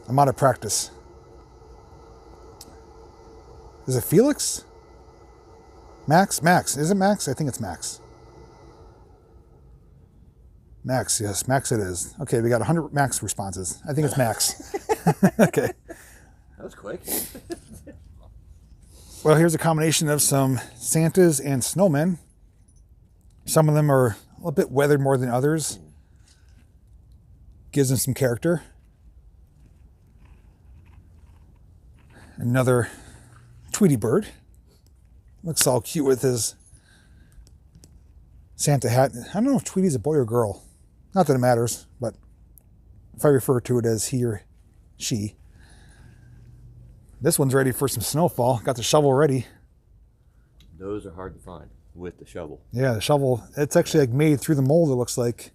Speaker 1: I'm out of practice. Is it Felix? Max? Max. Is it Max? I think it's Max. Max, yes. Max it is. Okay, we got 100 Max responses. I think it's Max. Okay.
Speaker 2: That was quick.
Speaker 1: Well, here's a combination of some Santas and snowmen. Some of them are a little bit weathered more than others. Gives them some character. Another Tweety bird. Looks all cute with his Santa hat. I don't know if Tweety's a boy or girl. Not that it matters, but if I refer to it as he or she. This one's ready for some snowfall. Got the shovel ready.
Speaker 2: Those are hard to find with the shovel.
Speaker 1: Yeah, the shovel. It's actually like made through the mold, it looks like.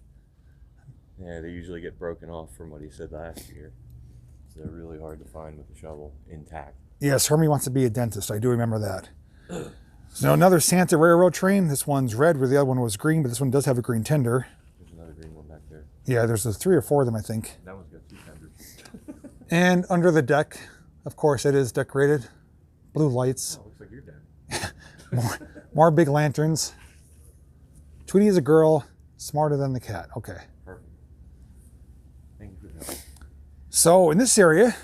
Speaker 2: Yeah, they usually get broken off from what he said last year. So they're really hard to find with the shovel intact.
Speaker 1: Yes, Hermie wants to be a dentist. I do remember that. So another Santa railroad train. This one's red where the other one was green, but this one does have a green tender.
Speaker 2: There's another green one back there.
Speaker 1: Yeah, there's 3 or 4 of them, I think.
Speaker 2: That one's got 2 tenders.
Speaker 1: And under the deck, of course, it is decorated. Blue lights.
Speaker 2: Oh, looks like you're dead.
Speaker 1: More big lanterns. Tweety is a girl, smarter than the cat. Okay.
Speaker 2: Perfect. Thank you for that.
Speaker 1: So in this area,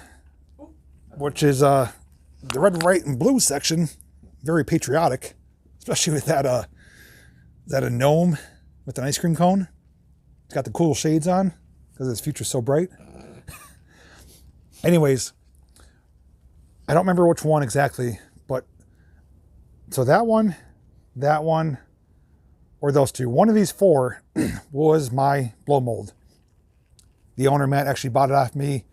Speaker 1: which is the red, white, and blue section, very patriotic, especially with that, is that a gnome with an ice cream cone? It's got the cool shades on because his future's so bright. Anyways, I don't remember which one exactly, but so that one, or those two. One of these 4 was my blow mold. The owner, Matt, actually bought it off me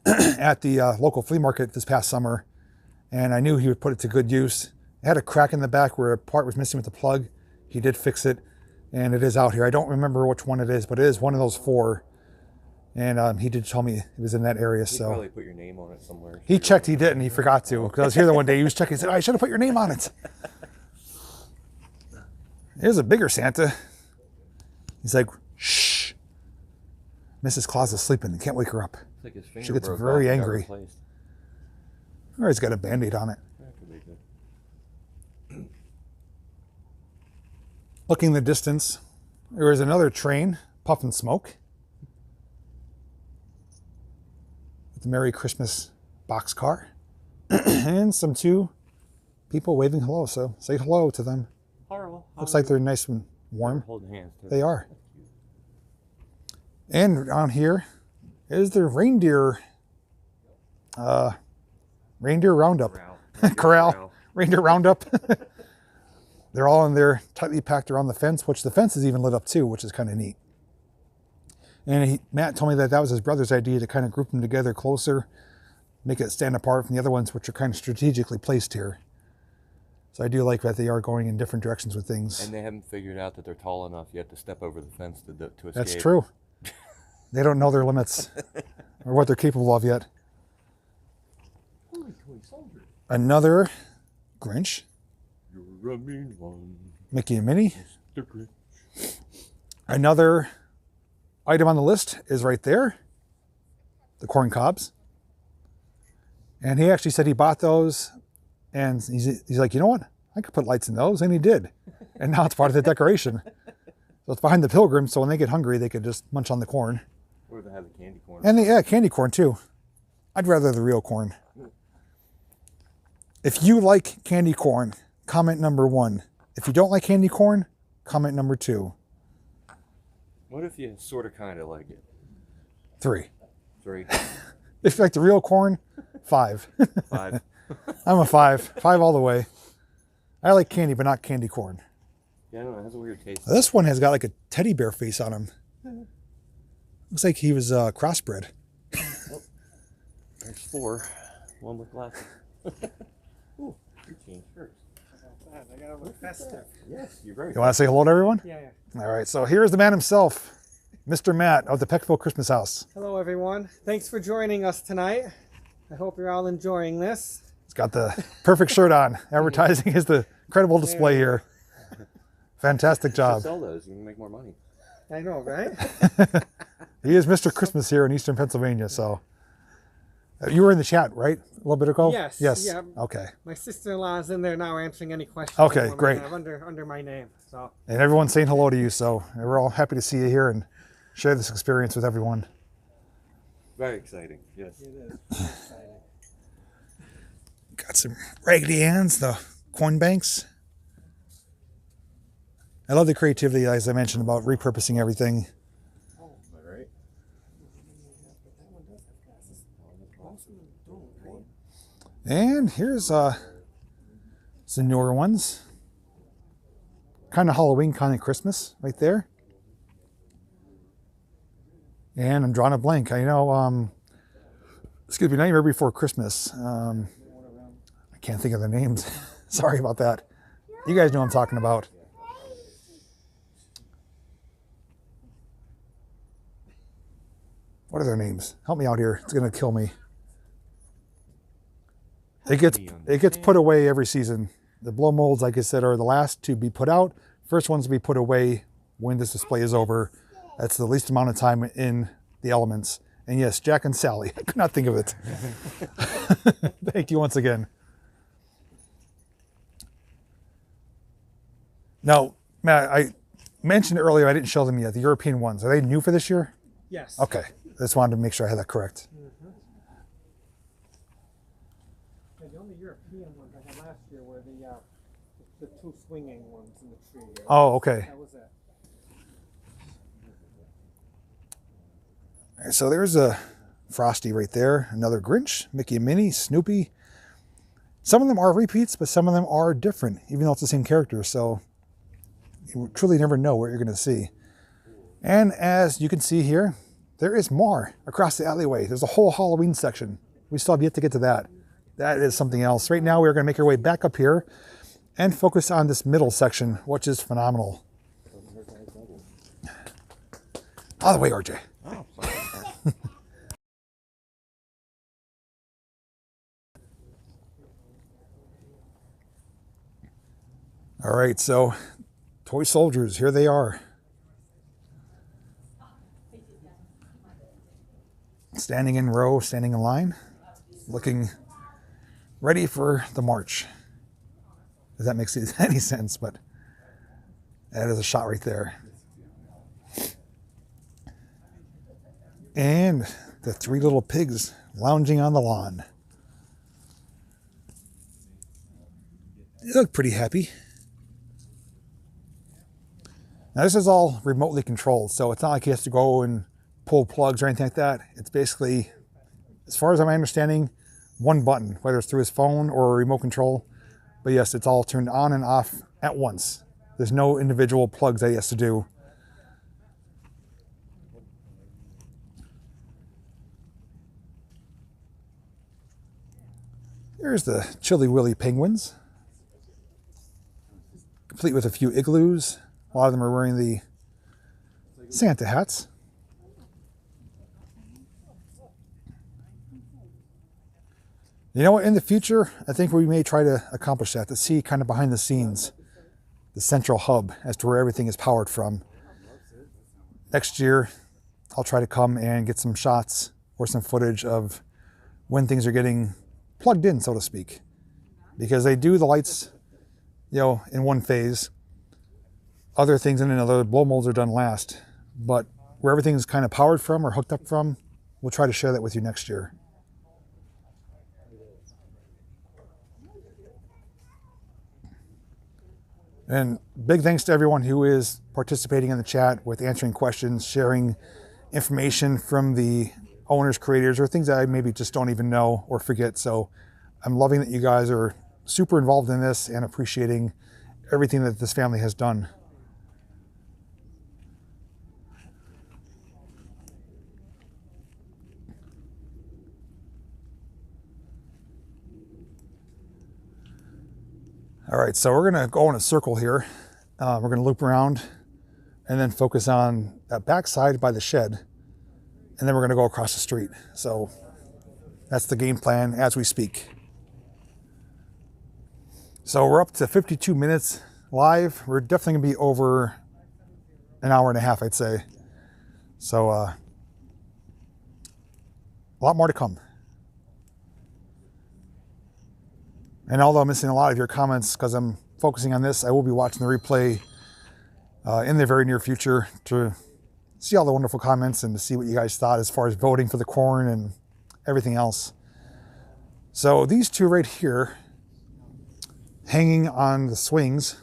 Speaker 1: at the local flea market this past summer, and I knew he would put it to good use. It had a crack in the back where a part was missing with the plug. He did fix it, and it is out here. I don't remember which one it is, but it is one of those 4. And he did tell me it was in that area.
Speaker 2: You
Speaker 1: So
Speaker 2: probably put your name on it somewhere.
Speaker 1: he checked, he didn't, he forgot to. Because I was here the one day, he was checking, he said, oh, I should have put your name on it. Here's a bigger Santa. He's like, shh. Mrs. Claus is sleeping, can't wake her up.
Speaker 2: It's like his finger
Speaker 1: She gets
Speaker 2: broke
Speaker 1: very
Speaker 2: off and got
Speaker 1: angry.
Speaker 2: replaced.
Speaker 1: Or he's got a Band-Aid on it.
Speaker 2: That could be good.
Speaker 1: Looking in the distance, there is another train puffing smoke. With the Merry Christmas boxcar. And some two people waving hello, so say hello to them. Looks like they're nice and warm.
Speaker 2: Holding hands too.
Speaker 1: They are. And on here is the reindeer roundup. Corral. Reindeer roundup. They're all in there tightly packed around the fence, which the fence is even lit up too, which is kind of neat. And Matt told me that that was his brother's idea to kind of group them together closer, make it stand apart from the other ones, which are kind of strategically placed here. So I do like that they are going in different directions with things.
Speaker 2: And they haven't figured out that they're tall enough yet to step over the fence to escape.
Speaker 1: That's true. They don't know their limits or what they're capable of yet. Another Grinch.
Speaker 2: You're a mean one.
Speaker 1: Mickey and Minnie.
Speaker 2: Mr. Grinch.
Speaker 1: Another item on the list is right there. The corn cobs. And he actually said he bought those. And he's like, you know what? I could put lights in those. And he did. And now it's part of the decoration. So it's behind the pilgrims. So when they get hungry, they could just munch on the corn.
Speaker 2: Or they have the candy corn.
Speaker 1: And yeah, candy corn too. I'd rather the real corn. If you like candy corn, comment number 1. If you don't like candy corn, comment number 2.
Speaker 2: What if you sort of kind of like it?
Speaker 1: 3.
Speaker 2: 3.
Speaker 1: If you like the real corn, 5.
Speaker 2: 5.
Speaker 1: I'm a 5. 5 all the way. I like candy, but not candy corn.
Speaker 2: Yeah, I don't know. It has a weird taste.
Speaker 1: This one has got like a teddy bear face on him. Looks like he was crossbred.
Speaker 2: There's 4. One with glasses. Ooh, you changed shirts.
Speaker 5: I gotta look festive.
Speaker 2: Yes, you're very.
Speaker 1: You want to say hello to everyone?
Speaker 5: Yeah.
Speaker 1: All right, so here's the man himself, Mr. Matt of the Peckville Christmas House.
Speaker 8: Hello, everyone. Thanks for joining us tonight. I hope you're all enjoying this.
Speaker 1: He's got the perfect shirt on. Advertising is the incredible display here. Fantastic job.
Speaker 2: Sell those, you can make more money.
Speaker 8: I know, right?
Speaker 1: He is Mr. Christmas here in Eastern Pennsylvania, so. You were in the chat, right? A little bit ago?
Speaker 8: Yes.
Speaker 1: Yes.
Speaker 8: Yeah.
Speaker 1: Okay.
Speaker 8: My sister-in-law is in there now answering any questions.
Speaker 1: Okay,
Speaker 8: for me
Speaker 1: great.
Speaker 8: Under my name. So.
Speaker 1: And everyone's saying hello to you, so we're all happy to see you here and share this experience with everyone.
Speaker 2: Very exciting, yes.
Speaker 8: It is exciting.
Speaker 1: Got some Raggedy Anns, the coin banks. I love the creativity, as I mentioned, about repurposing everything.
Speaker 2: All right.
Speaker 1: And here's some newer ones. Kind of Halloween, kind of Christmas right there. And I'm drawing a blank. I know, excuse me, Nightmare Before Christmas. I can't think of their names. Sorry about that. You guys know what I'm talking about. What are their names? Help me out here. It's going to kill me. It gets put away every season. The blow molds, like I said, are the last to be put out. First ones to be put away when this display is over. That's the least amount of time in the elements. And yes, Jack and Sally. I could not think of it. Thank you once again. Now, Matt, I mentioned earlier I didn't show them yet. The European ones. Are they new for this year?
Speaker 8: Yes.
Speaker 1: Okay. I just wanted to make sure I had that correct.
Speaker 8: Yeah, the only European ones I had last year were the 2 swinging ones in the tree.
Speaker 1: Oh, okay.
Speaker 8: That was it.
Speaker 1: All right, so there's a Frosty right there. Another Grinch, Mickey and Minnie, Snoopy. Some of them are repeats, but some of them are different, even though it's the same character. So you truly never know what you're going to see. And as you can see here, there is more across the alleyway. There's a whole Halloween section. We still have yet to get to that. That is something else. Right now, we're going to make our way back up here and focus on this middle section, which is phenomenal. Out of the way, RJ.
Speaker 2: Oh,
Speaker 1: All right, so toy soldiers, here they are. Standing in row, standing in line, looking ready for the march. If that makes any sense, but That is a shot right there. And the 3 little pigs lounging on the lawn. They look pretty happy. Now this is all remotely controlled, so it's not like he has to go and pull plugs or anything like that. It's basically, as far as my understanding, one button, whether it's through his phone or a remote control. But yes, it's all turned on and off at once. There's no individual plugs that he has to do. There's the Chilly Willy penguins, complete with a few igloos. A lot of them are wearing the Santa hats. You know what, in the future, I think we may try to accomplish that, to see kind of behind the scenes, the central hub as to where everything is powered from. Next year, I'll try to come and get some shots or some footage of when things are getting plugged in, so to speak. Because they do the lights, you know, in one phase. Other things in another, blow molds are done last. But where everything's kind of powered from or hooked up from, we'll try to share that with you next year. And big thanks to everyone who is participating in the chat with answering questions, sharing information from the owners, creators, or things that I maybe just don't even know or forget. So I'm loving that you guys are super involved in this and appreciating everything that this family has done. All right, so we're gonna go in a circle here. We're gonna loop around and then focus on that backside by the shed. And then we're gonna go across the street. So that's the game plan as we speak. So we're up to 52 minutes live. We're definitely gonna be over an hour and a half, I'd say. So a lot more to come. And although I'm missing a lot of your comments because I'm focusing on this, I will be watching the replay in the very near future to see all the wonderful comments and to see what you guys thought as far as voting for the corn and everything else. So these two right here, hanging on the swings,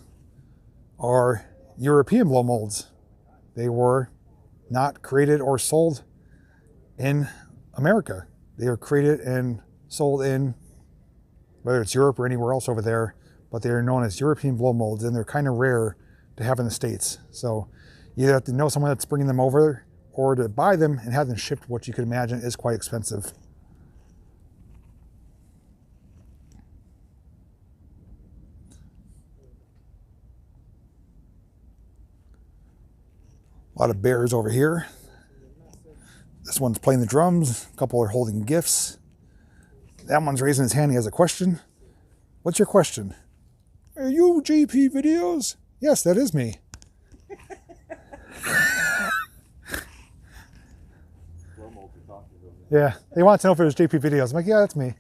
Speaker 1: are European blow molds. They were not created or sold in America. They were created and sold in, whether it's Europe or anywhere else over there, but they are known as European blow molds, and they're kind of rare to have in the States. So you either have to know someone that's bringing them over, or to buy them and have them shipped, which you can imagine is quite expensive. A lot of bears over here. This one's playing the drums. A couple are holding gifts. That one's raising his hand. He has a question. What's your question? Are you JPVideos? Yes, that is me. Yeah, they want to know if it was JPVideos. I'm like, yeah, that's me.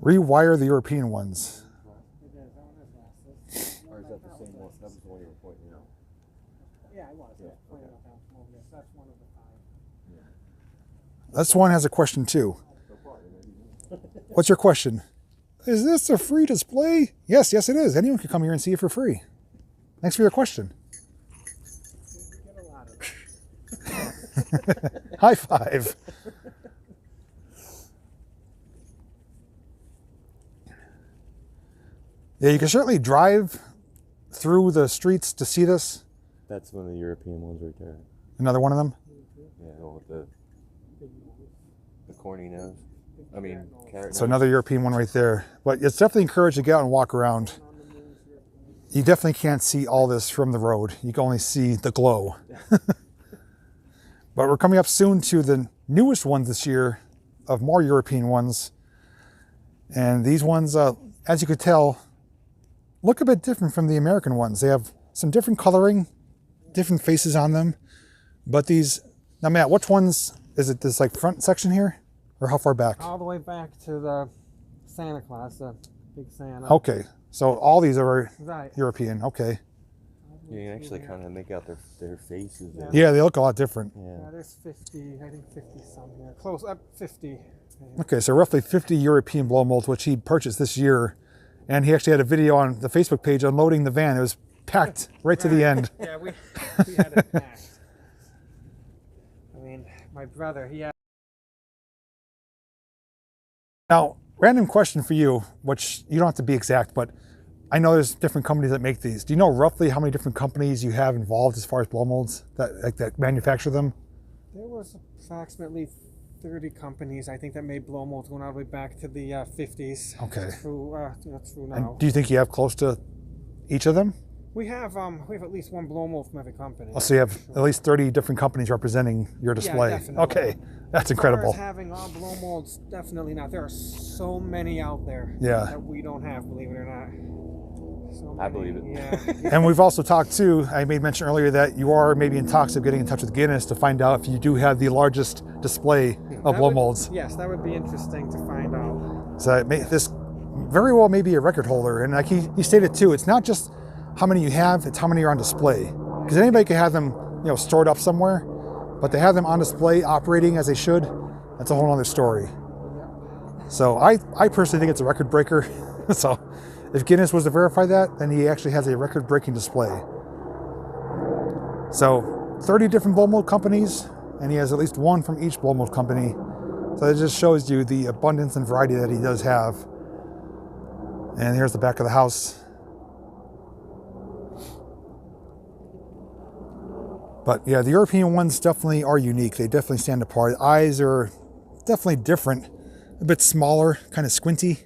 Speaker 1: Rewire the European ones.
Speaker 2: Or is that the same one? That was the one you were pointing out.
Speaker 8: Yeah, I was. Pointing out that one. Yes, that's one of the 5.
Speaker 1: This one has a question too. What's your question? Is this a free display? Yes, yes it is. Anyone can come here and see it for free. Thanks for your question.
Speaker 8: You get a lot of them.
Speaker 1: High five. Yeah, you can certainly drive through the streets to see this.
Speaker 2: That's one of the European ones right there.
Speaker 1: Another one of them.
Speaker 2: Yeah, the one with the corny nose. I mean, carrot
Speaker 1: So
Speaker 2: nose.
Speaker 1: another European one right there. But it's definitely encouraged to get out and walk around. You definitely can't see all this from the road. You can only see the glow. But we're coming up soon to the newest ones this year of more European ones. And these ones, as you could tell, look a bit different from the American ones. They have some different coloring, different faces on them. But these, now Matt, which ones, is it this like front section here? Or how far back?
Speaker 8: All the way back to the Santa Claus, the Big Santa.
Speaker 1: Okay, so all these are
Speaker 8: Right.
Speaker 1: European. Okay.
Speaker 2: You can actually kind of make out their faces.
Speaker 8: Yeah.
Speaker 1: Yeah, they look a lot different.
Speaker 8: Yeah, there's 50, I think 50 some here. Close up 50.
Speaker 1: Okay, so roughly 50 European blow molds, which he purchased this year. And he actually had a video on the Facebook page unloading the van. It was packed right to the end.
Speaker 8: Yeah, we had it packed. I mean, my brother, he had.
Speaker 1: Now, random question for you, which you don't have to be exact, but I know there's different companies that make these. Do you know roughly how many different companies you have involved as far as blow molds that manufacture them?
Speaker 8: There was approximately 30 companies, I think, that made blow molds going all the way back to the 50s.
Speaker 1: Okay.
Speaker 8: Through now.
Speaker 1: And do you think you have close to each of them?
Speaker 8: We have at least one blow mold from every company.
Speaker 1: Oh, so you have at least 30 different companies representing your display.
Speaker 8: definitely.
Speaker 1: Okay, that's
Speaker 8: As far
Speaker 1: incredible.
Speaker 8: as having all blow molds, definitely not. There are so many out there
Speaker 1: Yeah.
Speaker 8: that we don't have, believe it or not. So
Speaker 2: I
Speaker 8: many,
Speaker 2: believe it.
Speaker 8: Yeah.
Speaker 1: And we've also talked too, I made mention earlier that you are maybe in talks of getting in touch with Guinness to find out if you do have the largest display of
Speaker 8: That
Speaker 1: blow
Speaker 8: would-
Speaker 1: molds.
Speaker 8: Yes, that would be interesting to find out.
Speaker 1: So this very well may be a record holder. And like he stated too, it's not just how many you have, it's how many are on display. Because anybody can have them, stored up somewhere, but to have them on display operating as they should, that's a whole other story. So I personally think it's a record breaker. So if Guinness was to verify that, then he actually has a record breaking display. So 30 different blow mold companies, and he has at least one from each blow mold company. So it just shows you the abundance and variety that he does have. And here's the back of the house. But yeah, the European ones definitely are unique. They definitely stand apart. Eyes are definitely different. A bit smaller, kind of squinty.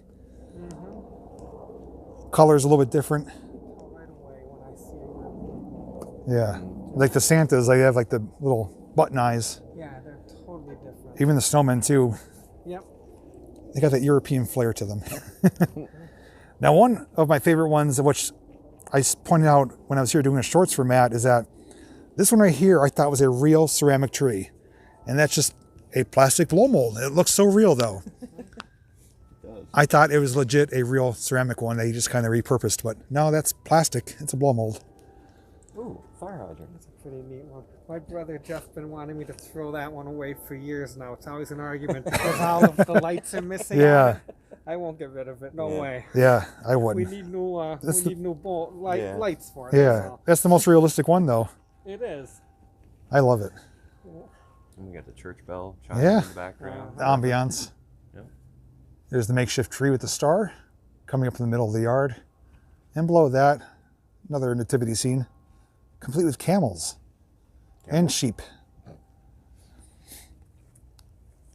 Speaker 1: Color's a little bit different.
Speaker 8: Right away when I see
Speaker 1: Yeah. Like the Santas, they have like the little button eyes.
Speaker 8: them. Yeah, they're totally different.
Speaker 1: Even the snowmen too.
Speaker 8: Yep.
Speaker 1: They got that European flair to them. Now, one of my favorite ones, which I pointed out when I was here doing the shorts for Matt, is that this one right here I thought was a real ceramic tree. And that's just a plastic blow mold. It looks so real though. I thought it was legit a real ceramic one that he just kind of repurposed, but no, that's plastic. It's a blow mold.
Speaker 2: Ooh, fire hydrant.
Speaker 8: That's a pretty neat one. My brother Jeff's been wanting me to throw that one away for years now. It's always an argument because all of the lights are missing.
Speaker 1: Yeah.
Speaker 8: on it. I won't get rid of it. No way.
Speaker 1: Yeah, I
Speaker 8: We
Speaker 1: wouldn't.
Speaker 8: need new.
Speaker 1: That's
Speaker 8: We need new
Speaker 2: Yeah.
Speaker 8: lights for it. that's
Speaker 1: Yeah,
Speaker 8: all.
Speaker 1: that's the most realistic one though.
Speaker 8: It is.
Speaker 1: I love it.
Speaker 2: And we got the church bell chiming
Speaker 1: Yeah.
Speaker 2: in the background.
Speaker 1: The ambiance.
Speaker 2: Yep.
Speaker 1: There's the makeshift tree with the star coming up in the middle of the yard. And below that, another nativity scene, complete with camels and sheep.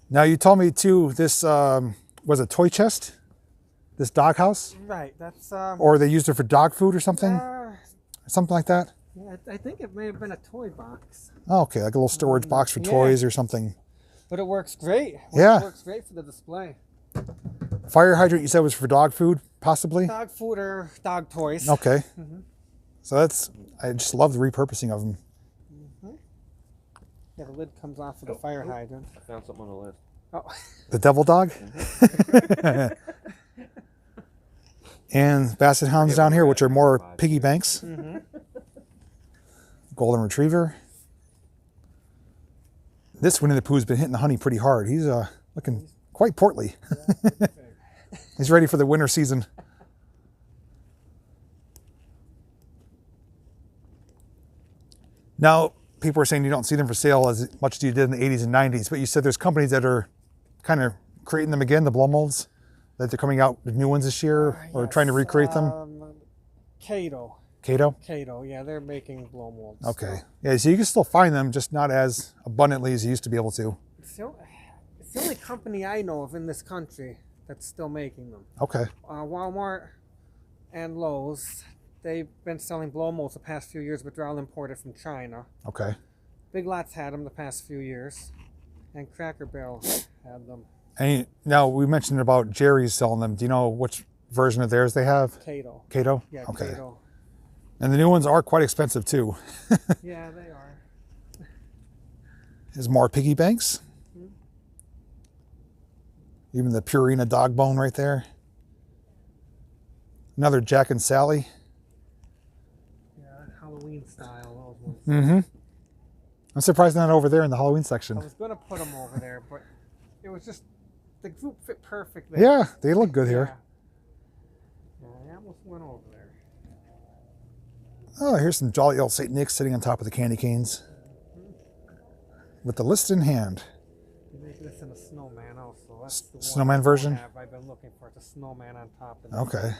Speaker 1: Now you told me too, this was a toy chest, this doghouse,
Speaker 8: Right. That's.
Speaker 1: or they used it for dog food or something, something like that.
Speaker 8: Yeah, I think it may have been a toy box,
Speaker 1: Oh, okay, like a little storage box for
Speaker 8: Yeah.
Speaker 1: toys or something.
Speaker 8: but it works great.
Speaker 1: Yeah.
Speaker 8: It works great for the display.
Speaker 1: Fire hydrant you said was for dog food, possibly?
Speaker 8: Dog food or dog toys.
Speaker 1: Okay. So I just love the repurposing of them.
Speaker 8: Yeah, the lid comes off of the fire hydrant.
Speaker 2: I found something on the list.
Speaker 8: Oh.
Speaker 1: The devil dog. And basset hounds down here, which are more piggy banks. Golden retriever. This Winnie the Pooh's been hitting the honey pretty hard. He's looking quite portly. He's ready for the winter season. Now, people are saying you don't see them for sale as much as you did in the 80s and 90s, but you said there's companies that are kind of creating them again, the blow molds, that they're coming out with new ones this year or trying to recreate them.
Speaker 8: Cato.
Speaker 1: Cato?
Speaker 8: Yeah, they're making blow molds.
Speaker 1: Okay. Yeah, so you can still find them, just not as abundantly as you used to be able to.
Speaker 8: It's the only company I know of in this country that's still making them.
Speaker 1: Okay.
Speaker 8: Walmart and Lowe's, they've been selling blow molds the past few years, but they're all imported from China.
Speaker 1: Okay.
Speaker 8: Big Lots had them the past few years, and Cracker Barrel had them.
Speaker 1: And now we mentioned about Jerry's selling them. Do you know which version of theirs they have?
Speaker 8: Cato.
Speaker 1: Cato?
Speaker 8: Yeah,
Speaker 1: Okay.
Speaker 8: Cato.
Speaker 1: And the new ones are quite expensive too.
Speaker 8: Yeah, they are.
Speaker 1: There's more piggy banks. Even the Purina dog bone right there. Another Jack and Sally.
Speaker 8: Yeah, Halloween style. Those ones.
Speaker 1: Mm-hmm. I'm surprised they're not over there in the Halloween section.
Speaker 8: I was gonna put them over there, but it was just the group fit perfectly.
Speaker 1: Yeah, they look good here.
Speaker 8: Yeah, I almost went over there.
Speaker 1: Oh, here's some jolly old St. Nick sitting on top of the candy canes with the list in hand.
Speaker 8: You make this in a snowman also. That's the one
Speaker 1: Snowman
Speaker 8: I don't
Speaker 1: version?
Speaker 8: have. I've been looking for it. The snowman on top of it.
Speaker 1: Okay.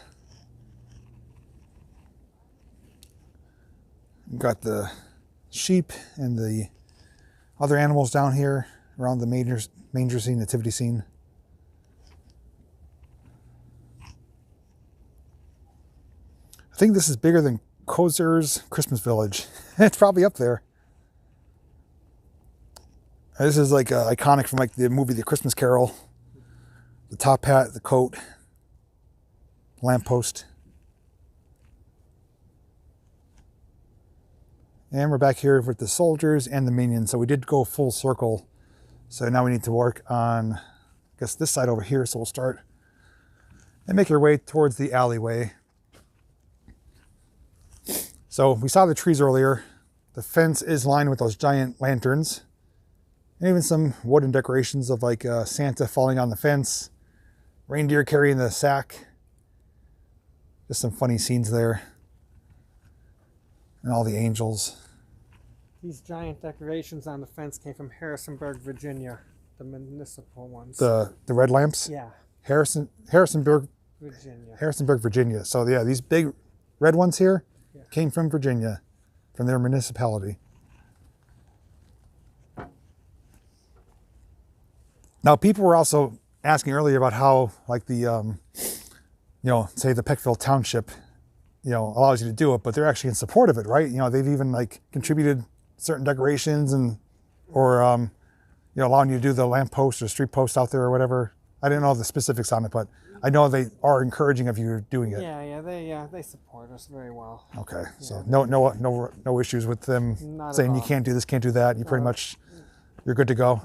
Speaker 1: Got the sheep and the other animals down here around the manger scene, nativity scene. I think this is bigger than Kozer's Christmas Village. It's probably up there. This is like iconic from like the movie The Christmas Carol. The top hat, the coat, lamppost. And we're back here with the soldiers and the minions. So we did go full circle. So now we need to work on, I guess, this side over here. So we'll start and make our way towards the alleyway. So we saw the trees earlier. The fence is lined with those giant lanterns. And even some wooden decorations of like Santa falling on the fence. Reindeer carrying the sack. Just some funny scenes there. And all the angels.
Speaker 8: These giant decorations on the fence came from Harrisonburg, Virginia. The municipal ones.
Speaker 1: The red lamps?
Speaker 8: Yeah,
Speaker 1: Harrisonburg,
Speaker 8: Virginia.
Speaker 1: So yeah, these big red ones here
Speaker 8: Yeah.
Speaker 1: came from Virginia, from their municipality. Now, people were also asking earlier about how, like the, say the Peckville Township, allows you to do it, but they're actually in support of it, right? They've even like contributed certain decorations or allowing you to do the lamp post or street post out there or whatever. I didn't know the specifics on it, but I know they are encouraging of you doing it.
Speaker 8: Yeah, they support us very well.
Speaker 1: Okay, so no issues with them
Speaker 8: Not at
Speaker 1: saying you
Speaker 8: all.
Speaker 1: can't do this, can't do that. You pretty much, you're good to go.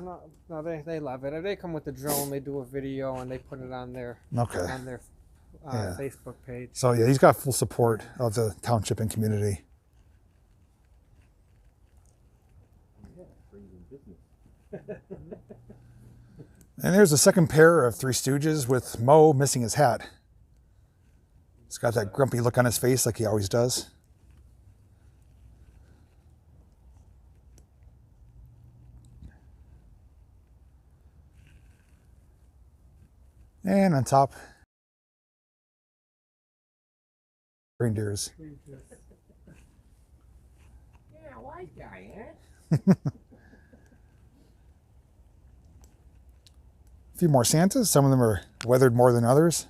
Speaker 8: No, they love it. They come with the drone, they do a video, and they put it on their
Speaker 1: Okay. Yeah.
Speaker 8: Facebook page.
Speaker 1: So yeah, he's got full support of the township and community. And there's a second pair of Three Stooges with Mo missing his hat. He's got that grumpy look on his face like he always does. And on top, reindeers.
Speaker 2: Yeah, white guy,
Speaker 1: A few more Santas. Some of them are weathered more than others.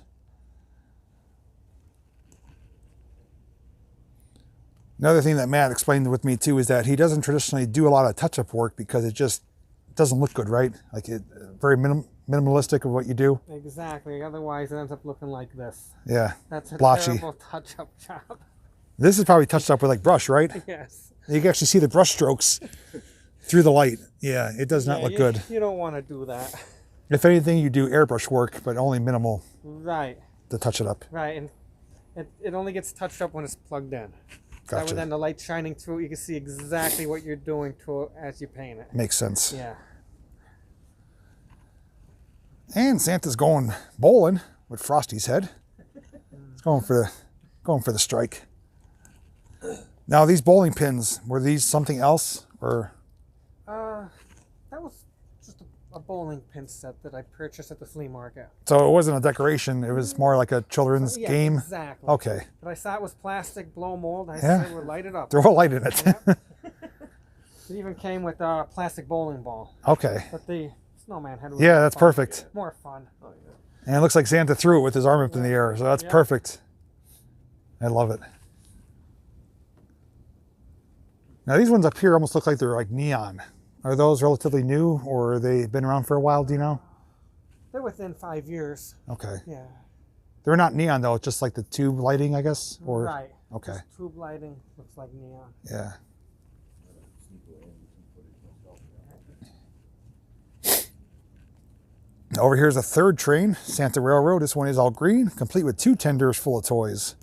Speaker 1: Another thing that Matt explained with me too is that he doesn't traditionally do a lot of touch-up work because it just doesn't look good, right? Like it very minimalistic of what you do.
Speaker 8: Exactly. Otherwise, it ends up looking like this.
Speaker 1: Yeah,
Speaker 8: That's a
Speaker 1: blotchy.
Speaker 8: terrible touch-up job.
Speaker 1: This is probably touched up with like brush, right?
Speaker 8: Yes.
Speaker 1: You can actually see the brush strokes through the light. Yeah, it does not look good.
Speaker 8: You don't want to do that.
Speaker 1: If anything, you do airbrush work, but only minimal
Speaker 8: Right.
Speaker 1: to touch it up.
Speaker 8: Right. And it only gets touched up when it's plugged in. That way
Speaker 1: Gotcha.
Speaker 8: then the light shining through, you can see exactly what you're doing to it as you paint it.
Speaker 1: Makes sense.
Speaker 8: Yeah.
Speaker 1: And Santa's going bowling with Frosty's head. He's going for the strike. Now these bowling pins, were these something else or?
Speaker 8: That was just a bowling pin set that I purchased at the flea market.
Speaker 1: So it wasn't a decoration. It was more like a children's
Speaker 8: Yeah,
Speaker 1: game.
Speaker 8: Exactly.
Speaker 1: Okay.
Speaker 8: But I saw it was plastic, blow mold. I
Speaker 1: Yeah.
Speaker 8: said, we'll light it up.
Speaker 1: Throw a light in it.
Speaker 8: Yep. It even came with a plastic bowling ball.
Speaker 1: Okay.
Speaker 8: But the snowman head was
Speaker 1: Yeah,
Speaker 8: more
Speaker 1: that's
Speaker 8: fun.
Speaker 1: perfect.
Speaker 8: More fun.
Speaker 1: And it looks like Santa threw it with his arm up in the air. So that's
Speaker 8: Yeah.
Speaker 1: perfect. I love it. Now these ones up here almost look like they're like neon. Are those relatively new or they been around for a while? Do you know?
Speaker 8: They're within 5 years.
Speaker 1: Okay.
Speaker 8: Yeah.
Speaker 1: They're not neon though. It's just like the tube lighting, I guess. Or
Speaker 8: Right.
Speaker 1: okay.
Speaker 8: Just tube lighting looks like neon.
Speaker 1: Yeah. Over here's a third train, Santa Railroad. This one is all green, complete with 2 tenders full of toys.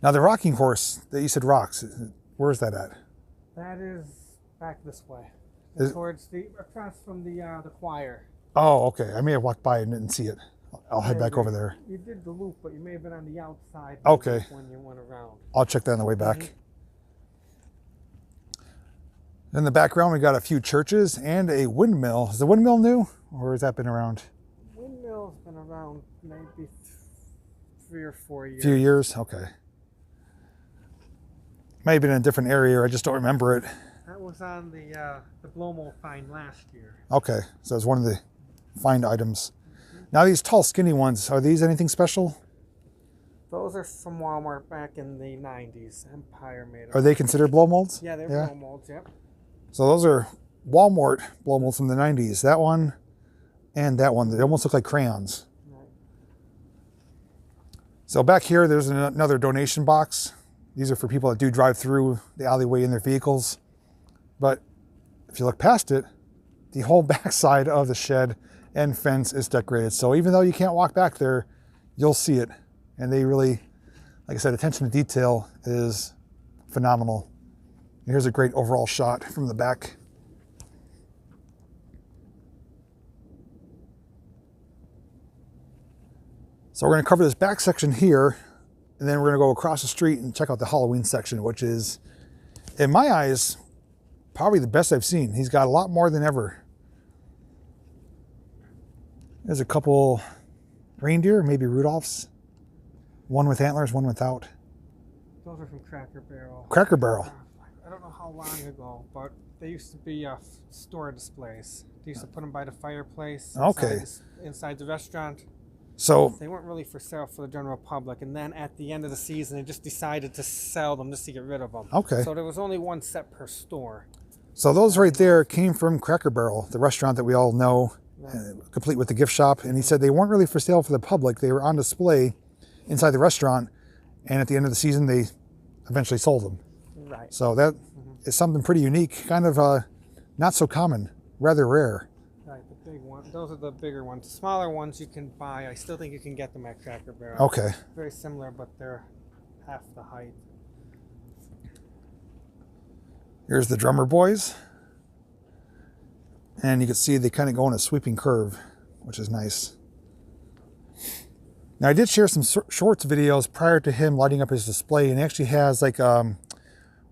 Speaker 1: Now the rocking horse that you said rocks, where's that at?
Speaker 8: That is back this way.
Speaker 1: Is-
Speaker 8: Towards the, across from the choir.
Speaker 1: Oh, okay. I may have walked by and didn't see it. I'll head back over there.
Speaker 8: You did the loop, but you may have been on the outside
Speaker 1: Okay.
Speaker 8: when you went around.
Speaker 1: I'll check that on the way back. In the background, we got a few churches and a windmill. Is the windmill new, or has that been around
Speaker 8: Windmill's been around maybe 3 or 4
Speaker 1: a
Speaker 8: years.
Speaker 1: few years? Okay. Might have been in a different area, or I just don't remember it.
Speaker 8: That was on the Blomo find last year.
Speaker 1: Okay, so it's one of the find items. Now these tall, skinny ones, are these anything special?
Speaker 8: Those are from Walmart back in the 90s. Empire made them.
Speaker 1: Are they considered blow molds?
Speaker 8: Yeah, they're blow molds, yep.
Speaker 1: So those are Walmart blow molds from the 90s. That one and that one, they almost look like crayons.
Speaker 8: Right.
Speaker 1: So back here, there's another donation box. These are for people that do drive through the alleyway in their vehicles. But if you look past it, the whole backside of the shed and fence is decorated. So even though you can't walk back there, you'll see it. And they really, like I said, attention to detail is phenomenal. And here's a great overall shot from the back. So we're going to cover this back section here, and then we're going to go across the street and check out the Halloween section, which is, in my eyes, probably the best I've seen. He's got a lot more than ever. There's a couple reindeer, maybe Rudolph's. One with antlers, one without.
Speaker 8: Those are from Cracker Barrel.
Speaker 1: Cracker Barrel.
Speaker 8: I don't know how long ago, but they used to be store displays. They used to put them by the fireplace.
Speaker 1: Okay.
Speaker 8: Inside the restaurant.
Speaker 1: So
Speaker 8: They weren't really for sale for the general public. And then at the end of the season, they just decided to sell them just to get rid of them.
Speaker 1: Okay.
Speaker 8: So there was only one set per store.
Speaker 1: So those right there came from Cracker Barrel, the restaurant that we all know, complete with the gift shop. And he said they weren't really for sale for the public. They were on display inside the restaurant. And at the end of the season, they eventually sold them.
Speaker 8: Right.
Speaker 1: So that is something pretty unique, kind of not so common, rather rare.
Speaker 8: Right, the big one. Those are the bigger ones. The smaller ones you can buy. I still think you can get them at Cracker Barrel.
Speaker 1: Okay.
Speaker 8: Very similar, but they're half the height.
Speaker 1: Here's the drummer boys. And you can see they kind of go in a sweeping curve, which is nice. Now I did share some shorts videos prior to him lighting up his display, and he actually has like,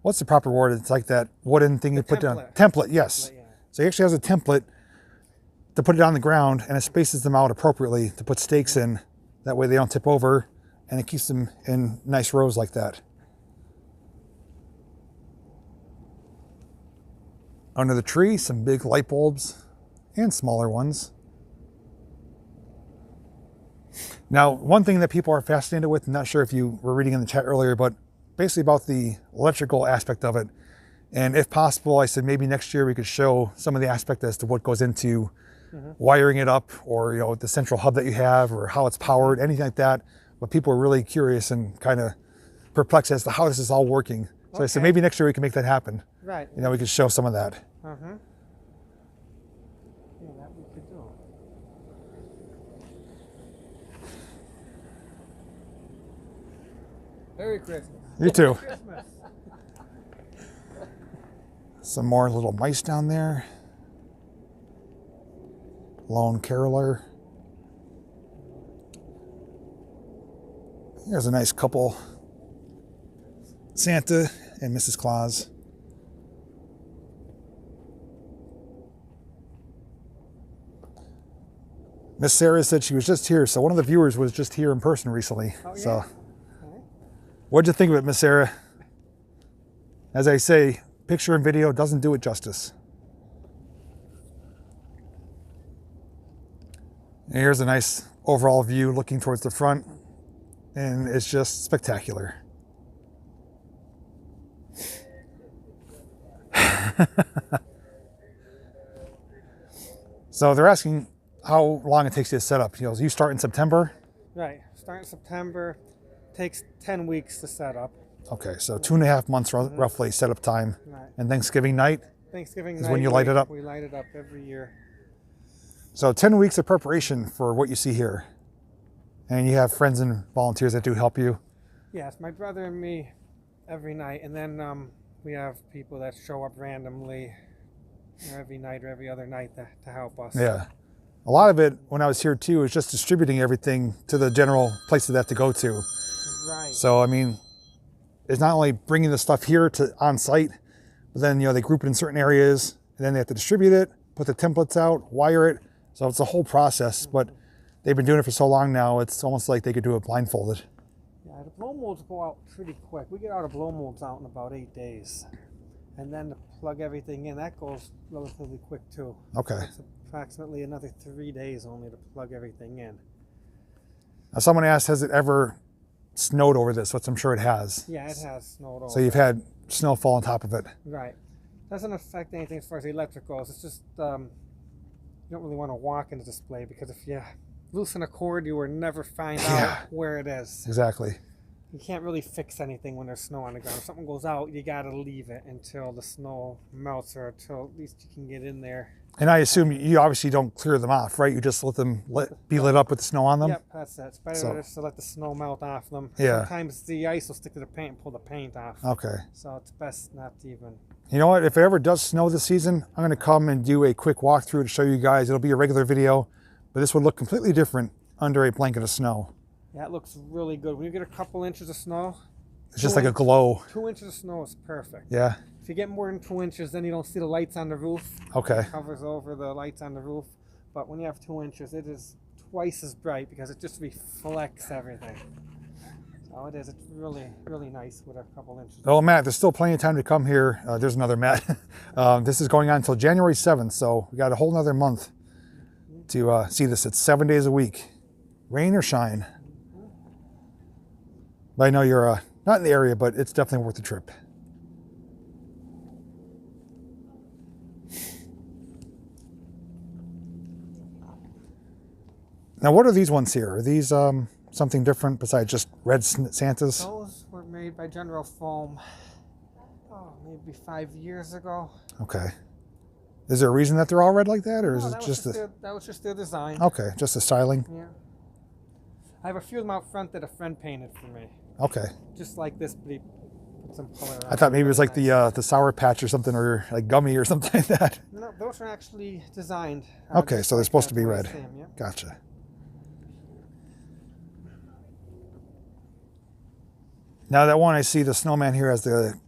Speaker 1: what's the proper word? It's like that wooden thing you put down. Template, yes.
Speaker 8: Yeah.
Speaker 1: So he actually has a template to put it on the ground, and it spaces them out appropriately to put stakes in. That way they don't tip over, and it keeps them in nice rows like that. Under the tree, some big light bulbs and smaller ones. Now, one thing that people are fascinated with, I'm not sure if you were reading in the chat earlier, but basically about the electrical aspect of it. And if possible, I said maybe next year we could show some of the aspect as to what goes into wiring it up, or the central hub that you have, or how it's powered, anything like that. But people are really curious and kind of perplexed as to how this is all working. So I said maybe next year we can make that happen.
Speaker 8: Right.
Speaker 1: We could show some of that.
Speaker 8: Yeah, that we could do. Merry Christmas.
Speaker 1: You too.
Speaker 8: Christmas.
Speaker 1: Some more little mice down there. Lone caroler. Here's a nice couple. Santa and Mrs. Claus. Miss Sarah said she was just here, so one of the viewers was just here in person recently.
Speaker 8: Oh, yeah.
Speaker 1: So, what'd you think of it, Miss Sarah? As I say, picture and video doesn't do it justice. And here's a nice overall view looking towards the front, and it's just spectacular. So they're asking how long it takes you to set up. You start in September?
Speaker 8: Right. Start in September. Takes 10 weeks to set up.
Speaker 1: Okay, so 2.5 months roughly setup time.
Speaker 8: Right.
Speaker 1: And Thanksgiving night?
Speaker 8: Thanksgiving
Speaker 1: is
Speaker 8: night.
Speaker 1: when you light it up.
Speaker 8: We light it up every year.
Speaker 1: So 10 weeks of preparation for what you see here. And you have friends and volunteers that do help you.
Speaker 8: Yes, my brother and me every night, and then we have people that show up randomly every night or every other night to help us.
Speaker 1: Yeah. A lot of it, when I was here too, is just distributing everything to the general places they have to go to.
Speaker 8: Right.
Speaker 1: So, I mean, it's not only bringing the stuff here to on site, but then, they group it in certain areas, and then they have to distribute it, put the templates out, wire it. So it's a whole process, but they've been doing it for so long now, it's almost like they could do it blindfolded.
Speaker 8: Yeah, the blow molds go out pretty quick. We get our blow molds out in about 8 days. And then to plug everything in, that goes relatively quick too.
Speaker 1: Okay.
Speaker 8: It's approximately another 3 days only to plug everything in.
Speaker 1: Now, someone asked, has it ever snowed over this? Which I'm sure it has.
Speaker 8: Yeah, it has snowed over.
Speaker 1: So you've had snow fall on top of it.
Speaker 8: Right. Doesn't affect anything as far as the electric goes. It's just you don't really want to walk in the display, because if you loosen a cord, you will never find out where it is.
Speaker 1: Exactly.
Speaker 8: You can't really fix anything when there's snow on the ground. If something goes out, you gotta leave it until the snow melts, or until at least you can get in there.
Speaker 1: And I assume you obviously don't clear them off, right? You just let them be lit up with the snow on them?
Speaker 8: Yep, that's it. It's better just to let the snow melt off them.
Speaker 1: Yeah.
Speaker 8: Sometimes the ice will stick to the paint and pull the paint off.
Speaker 1: Okay.
Speaker 8: So it's best not to even...
Speaker 1: You know what? If it ever does snow this season, I'm going to come and do a quick walkthrough to show you guys. It'll be a regular video, but this would look completely different under a blanket of snow.
Speaker 8: Yeah, it looks really good. When you get a couple inches of snow...
Speaker 1: It's just like a glow.
Speaker 8: 2 inches of snow is perfect.
Speaker 1: Yeah.
Speaker 8: If you get more than 2 inches, then you don't see the lights on the roof.
Speaker 1: Okay.
Speaker 8: It covers over the lights on the roof. But when you have 2 inches, it is twice as bright, because it just reflects everything. So it is. It's really, really nice with a couple inches.
Speaker 1: Well, Matt, there's still plenty of time to come here. There's another Matt. This is going on until January 7th, so we got a whole nother month to see this. It's 7 days a week, rain or shine. But I know you're not in the area, but it's definitely worth the trip. Now, what are these ones here? Are these something different besides just red Santas?
Speaker 8: Those were made by General Foam, maybe 5 years ago.
Speaker 1: Okay. Is there a reason that they're all red like that, or is it just
Speaker 8: that was just their design.
Speaker 1: Okay, just the styling?
Speaker 8: Yeah. I have a few of them out front that a friend painted for me.
Speaker 1: Okay.
Speaker 8: Just like this, but he put some color on
Speaker 1: I thought maybe it was like
Speaker 8: nice.
Speaker 1: the Sour Patch or something, or like gummy or something like that.
Speaker 8: No, those are actually designed.
Speaker 1: Okay,
Speaker 8: just
Speaker 1: so they're
Speaker 8: like
Speaker 1: supposed
Speaker 8: that,
Speaker 1: to be
Speaker 8: the
Speaker 1: red.
Speaker 8: same, yeah.
Speaker 1: Gotcha. Now that one, I see the snowman here has the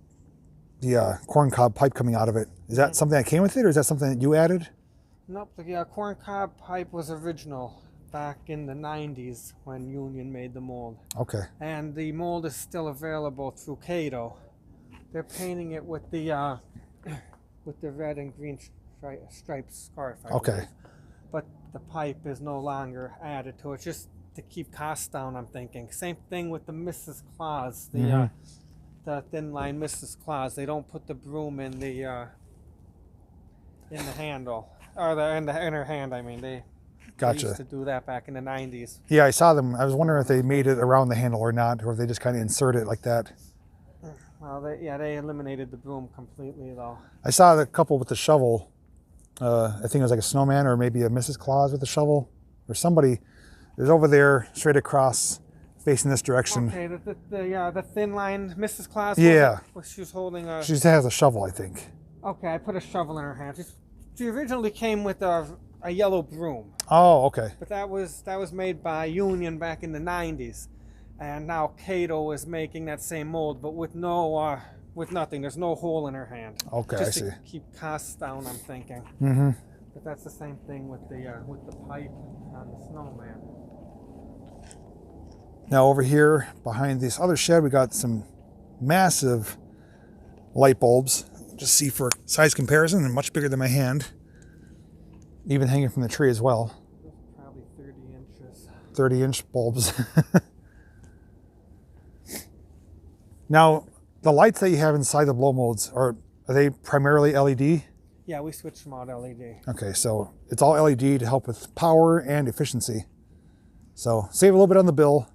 Speaker 1: corncob pipe coming out of it. Is that something that came with it, or is that something that you added?
Speaker 8: Nope, the corncob pipe was original back in the 90s when Union made the mold.
Speaker 1: Okay.
Speaker 8: And the mold is still available through Cato. They're painting it with the red and green striped scarf. I
Speaker 1: Okay.
Speaker 8: believe. But the pipe is no longer added to it, just to keep costs down, I'm thinking. Same thing with the Mrs. Claus, the thin line Mrs. Claus. They don't put the broom in the handle, or in her hand. I mean, they used to do that back in the 90s.
Speaker 1: Yeah, I saw them. I was wondering if they made it around the handle or not, or if they just kind of insert it like that.
Speaker 8: Well, they eliminated the broom completely, though.
Speaker 1: I saw the couple with the shovel. I think it was like a snowman or maybe a Mrs. Claus with a shovel, or somebody. It was over there, straight across, facing this direction.
Speaker 8: Okay, the thin line Mrs. Claus.
Speaker 1: Yeah.
Speaker 8: She was holding a.
Speaker 1: She has a shovel, I think.
Speaker 8: Okay, I put a shovel in her hand. She originally came with a yellow broom.
Speaker 1: Oh, okay.
Speaker 8: But that was made by Union back in the 90s, and now Cato is making that same mold, but with nothing. There's no hole in her hand.
Speaker 1: Okay,
Speaker 8: just
Speaker 1: I see.
Speaker 8: to keep costs down, I'm thinking.
Speaker 1: Mm-hmm.
Speaker 8: But that's the same thing with the pipe on the snowman.
Speaker 1: Now over here behind this other shed, we got some massive light bulbs. Just see for size comparison, they're much bigger than my hand. Even hanging from the tree as well.
Speaker 8: Probably 30 inches.
Speaker 1: 30-inch bulbs. Now, the lights that you have inside the blow molds, are they primarily LED?
Speaker 8: Yeah, we switched them out LED.
Speaker 1: Okay, so it's all LED to help with power and efficiency. So save a little bit on the bill,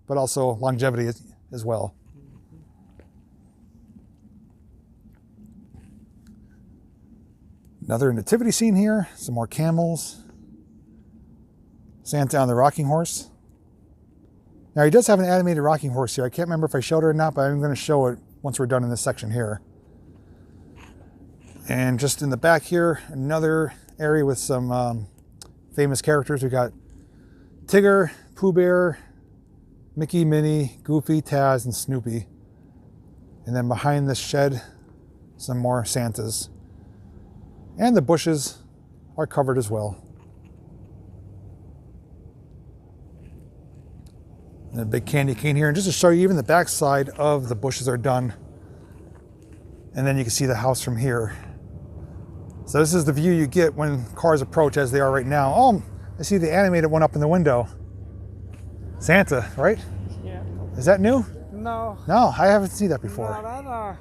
Speaker 1: but also longevity as well. Another nativity scene here. Some more camels. Santa on the rocking horse. Now he does have an animated rocking horse here. I can't remember if I showed it or not, but I'm going to show it once we're done in this section here. And just in the back here, another area with some famous characters. We got Tigger, Pooh Bear, Mickey, Minnie, Goofy, Taz, and Snoopy. And then behind this shed, some more Santas. And the bushes are covered as well. And a big candy cane here. And just to show you, even the back side of the bushes are done. And then you can see the house from here. So this is the view you get when cars approach, as they are right now. Oh, I see the animated one up in the window. Santa, right?
Speaker 8: Yeah.
Speaker 1: Is that new?
Speaker 8: No.
Speaker 1: No, I haven't seen that before.
Speaker 8: No, that,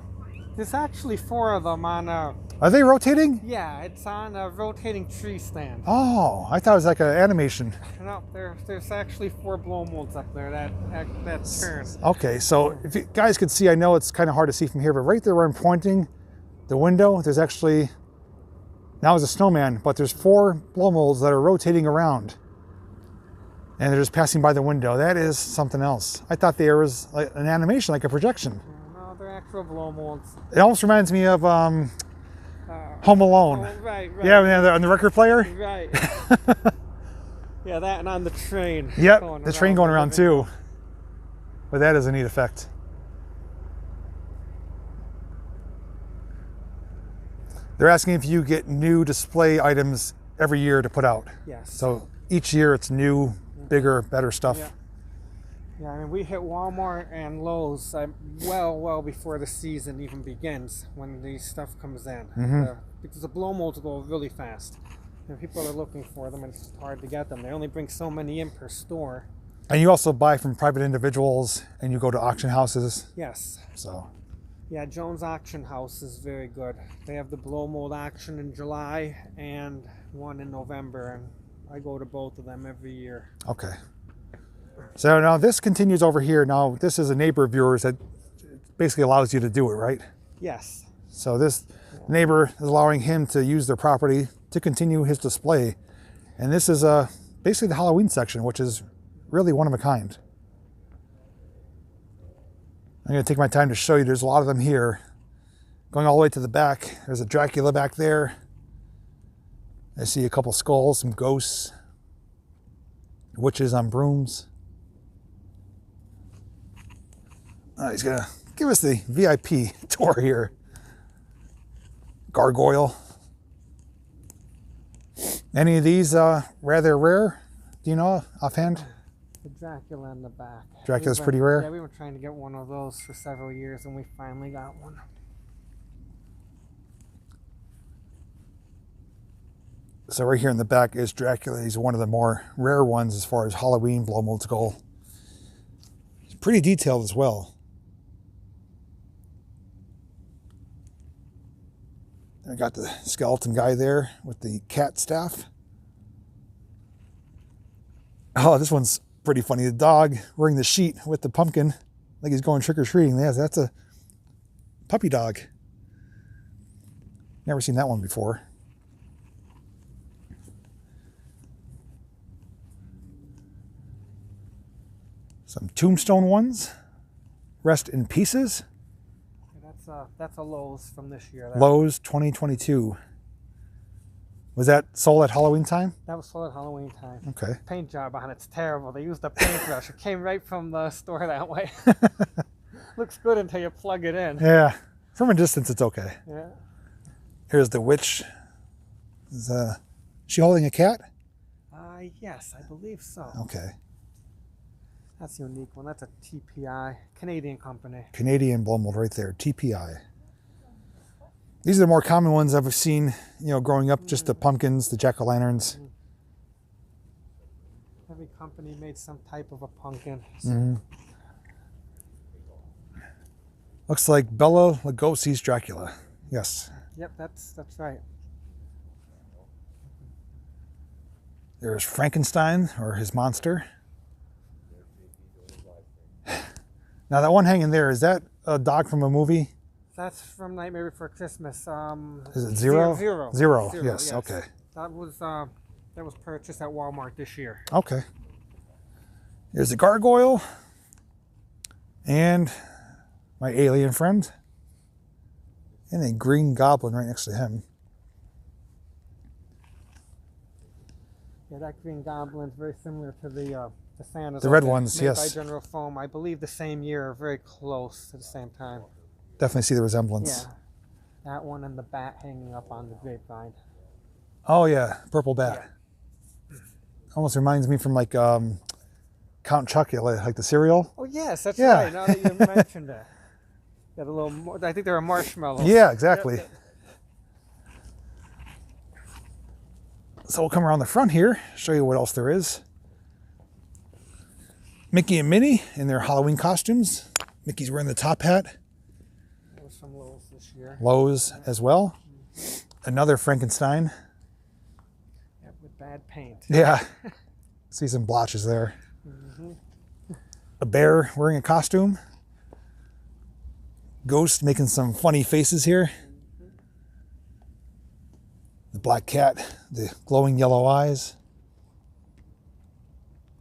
Speaker 8: there's actually 4 of them on
Speaker 1: Are they rotating?
Speaker 8: yeah, it's on a rotating tree stand.
Speaker 1: Oh, I thought it was like an animation.
Speaker 8: No, there's actually 4 blow molds up there that turn.
Speaker 1: Okay, so if you guys could see, I know it's kind of hard to see from here, but right there where I'm pointing, the window, there's actually, now it's a snowman, but there's 4 blow molds that are rotating around. And they're just passing by the window. That is something else. I thought there was like an animation, like a projection.
Speaker 8: No, they're actual blow molds.
Speaker 1: It almost reminds me of Home Alone.
Speaker 8: Oh, right.
Speaker 1: Yeah, on the record player.
Speaker 8: Right. Yeah, that and on the train.
Speaker 1: Yep, the train going around too. But that is a neat effect. They're asking if you get new display items every year to put out.
Speaker 8: Yes.
Speaker 1: So each year it's new, bigger, better stuff.
Speaker 8: Yeah. Yeah, I mean, we hit Walmart and Lowe's well before the season even begins when the stuff comes in. Because the blow molds go really fast. And people are looking for them and it's hard to get them. They only bring so many in per store.
Speaker 1: And you also buy from private individuals and you go to auction houses.
Speaker 8: Yes.
Speaker 1: So.
Speaker 8: Yeah, Jones Auction House is very good. They have the blow mold auction in July and one in November. And I go to both of them every year.
Speaker 1: Okay. So now this continues over here. Now this is a neighbor of yours that basically allows you to do it, right?
Speaker 8: Yes.
Speaker 1: So this neighbor is allowing him to use their property to continue his display. And this is basically the Halloween section, which is really one of a kind. I'm going to take my time to show you. There's a lot of them here. Going all the way to the back, there's a Dracula back there. I see a couple skulls, some ghosts, witches on brooms. He's going to give us the VIP tour here. Gargoyle. Any of these rather rare? Do you know offhand?
Speaker 8: The Dracula in the back.
Speaker 1: Dracula's pretty rare?
Speaker 8: Yeah, we were trying to get one of those for several years and we finally got one.
Speaker 1: So right here in the back is Dracula. He's one of the more rare ones as far as Halloween blow molds go. He's pretty detailed as well. And I got the skeleton guy there with the cat staff. Oh, this one's pretty funny. The dog wearing the sheet with the pumpkin, like he's going trick-or-treating. Yes, that's a puppy dog. Never seen that one before. Some tombstone ones. Rest in Pieces.
Speaker 8: That's a Lowe's from this year.
Speaker 1: Lowe's 2022. Was that sold at Halloween time?
Speaker 8: That was sold at Halloween time.
Speaker 1: Okay.
Speaker 8: Paint job on it's terrible. They used a paintbrush. It came right from the store that way. Looks good until you plug it in.
Speaker 1: Yeah. From a distance, it's okay.
Speaker 8: Yeah.
Speaker 1: Here's the witch. Is she holding a cat?
Speaker 8: Yes, I believe so.
Speaker 1: Okay.
Speaker 8: That's a unique one. That's a TPI, Canadian company.
Speaker 1: Canadian blow mold right there, TPI. These are the more common ones I've seen, you know, growing up, just the pumpkins, the jack-o'-lanterns.
Speaker 8: Every company made some type of a pumpkin.
Speaker 1: Looks like Bela Lugosi's Dracula. Yes.
Speaker 8: Yep, that's right.
Speaker 1: There's Frankenstein, or his monster. Now that one hanging there, is that a dog from a movie?
Speaker 8: That's from Nightmare Before Christmas.
Speaker 1: Is it Zero?
Speaker 8: Zero.
Speaker 1: Zero. Yes. Okay.
Speaker 8: That was purchased at Walmart this year.
Speaker 1: Okay. Here's the gargoyle and my alien friend and a green goblin right next to him.
Speaker 8: Yeah, that green goblin's very similar to the Santas.
Speaker 1: The red ones,
Speaker 8: made
Speaker 1: yes.
Speaker 8: by General Foam, I believe the same year, very close at the same time.
Speaker 1: Definitely see the resemblance.
Speaker 8: Yeah, that one and the bat hanging up on the grapevine.
Speaker 1: Oh yeah, purple bat.
Speaker 8: Yeah.
Speaker 1: Almost reminds me from like Count Chocula, like the cereal.
Speaker 8: Oh yes, that's
Speaker 1: Yeah.
Speaker 8: right. Now that you mentioned it, got a little more. I think they're a marshmallow.
Speaker 1: Yeah, exactly. So we'll come around the front here, show you what else there is. Mickey and Minnie in their Halloween costumes. Mickey's wearing the top hat.
Speaker 8: There was some Lowe's this year.
Speaker 1: Lowe's as well. Another Frankenstein.
Speaker 8: Yeah, with bad paint.
Speaker 1: Yeah. See some blotches there. A bear wearing a costume. Ghost making some funny faces here. The black cat, the glowing yellow eyes.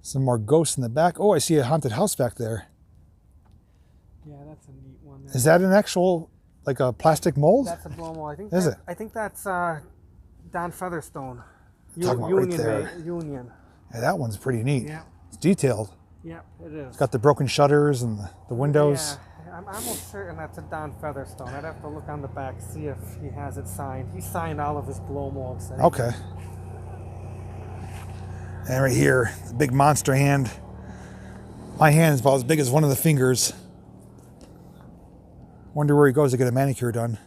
Speaker 1: Some more ghosts in the back. Oh, I see a haunted house back there.
Speaker 8: Yeah, that's a neat one. There.
Speaker 1: Is that an actual, like a plastic mold?
Speaker 8: That's a blow mold. I think.
Speaker 1: Is it?
Speaker 8: I think that's Don Featherstone.
Speaker 1: Talking about right there.
Speaker 8: Union.
Speaker 1: Yeah, that one's pretty neat.
Speaker 8: Yeah.
Speaker 1: It's detailed.
Speaker 8: Yeah, it is.
Speaker 1: It's got the broken shutters and the windows.
Speaker 8: Yeah, I'm almost certain that's a Don Featherstone. I'd have to look on the back, see if he has it signed. He signed all of his blow molds.
Speaker 1: Okay. And right here, the big monster hand. My hand is about as big as one of the fingers. Wonder where he goes to get a manicure done.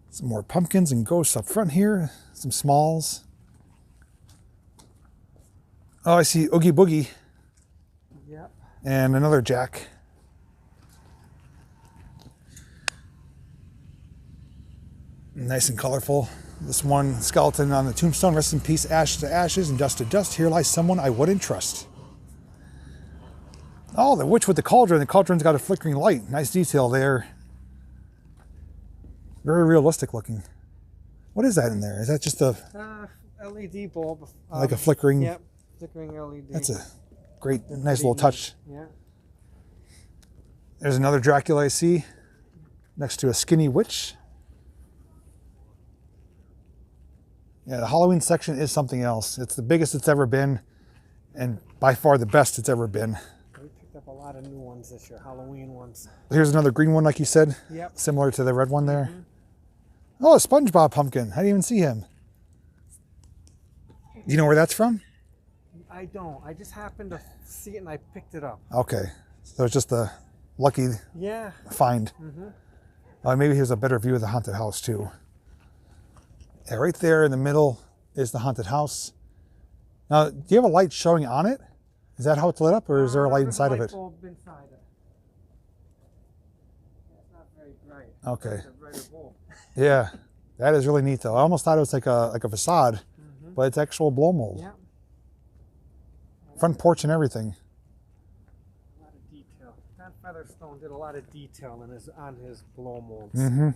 Speaker 1: Some more pumpkins and ghosts up front here. Some smalls. Oh, I see Oogie Boogie
Speaker 8: Yep.
Speaker 1: and another Jack. Nice and colorful. This one skeleton on the tombstone. Rest in peace, ash to ashes and dust to dust. Here lies someone I wouldn't trust. Oh, the witch with the cauldron. The cauldron's got a flickering light. Nice detail there. Very realistic looking. What is that in there? Is that just a
Speaker 8: LED bulb.
Speaker 1: like a flickering?
Speaker 8: Yep, flickering LED.
Speaker 1: That's a great, nice little touch.
Speaker 8: Yeah.
Speaker 1: There's another Dracula I see next to a skinny witch. Yeah, the Halloween section is something else. It's the biggest it's ever been, and by far the best it's ever been.
Speaker 8: We picked up a lot of new ones this year, Halloween ones.
Speaker 1: Here's another green one, like you said.
Speaker 8: Yep.
Speaker 1: Similar to the red one there. Oh, a SpongeBob pumpkin. I didn't even see him. Do you know where that's from?
Speaker 8: I don't. I just happened to see it and I picked it up.
Speaker 1: Okay. So it's just a lucky
Speaker 8: Yeah.
Speaker 1: find. Maybe here's a better view of the haunted house too. Yeah, right there in the middle is the haunted house. Now, do you have a light showing on it? Is that how it's lit up, or is there a light inside of it?
Speaker 8: There's a light bulb inside it. It's not very bright.
Speaker 1: Okay.
Speaker 8: It's a brighter bulb.
Speaker 1: Yeah, that is really neat though. I almost thought it was like a facade, but it's actual blow mold.
Speaker 8: Yeah.
Speaker 1: Front porch and everything.
Speaker 8: A lot of detail. Don Featherstone did a lot of detail on his blow molds.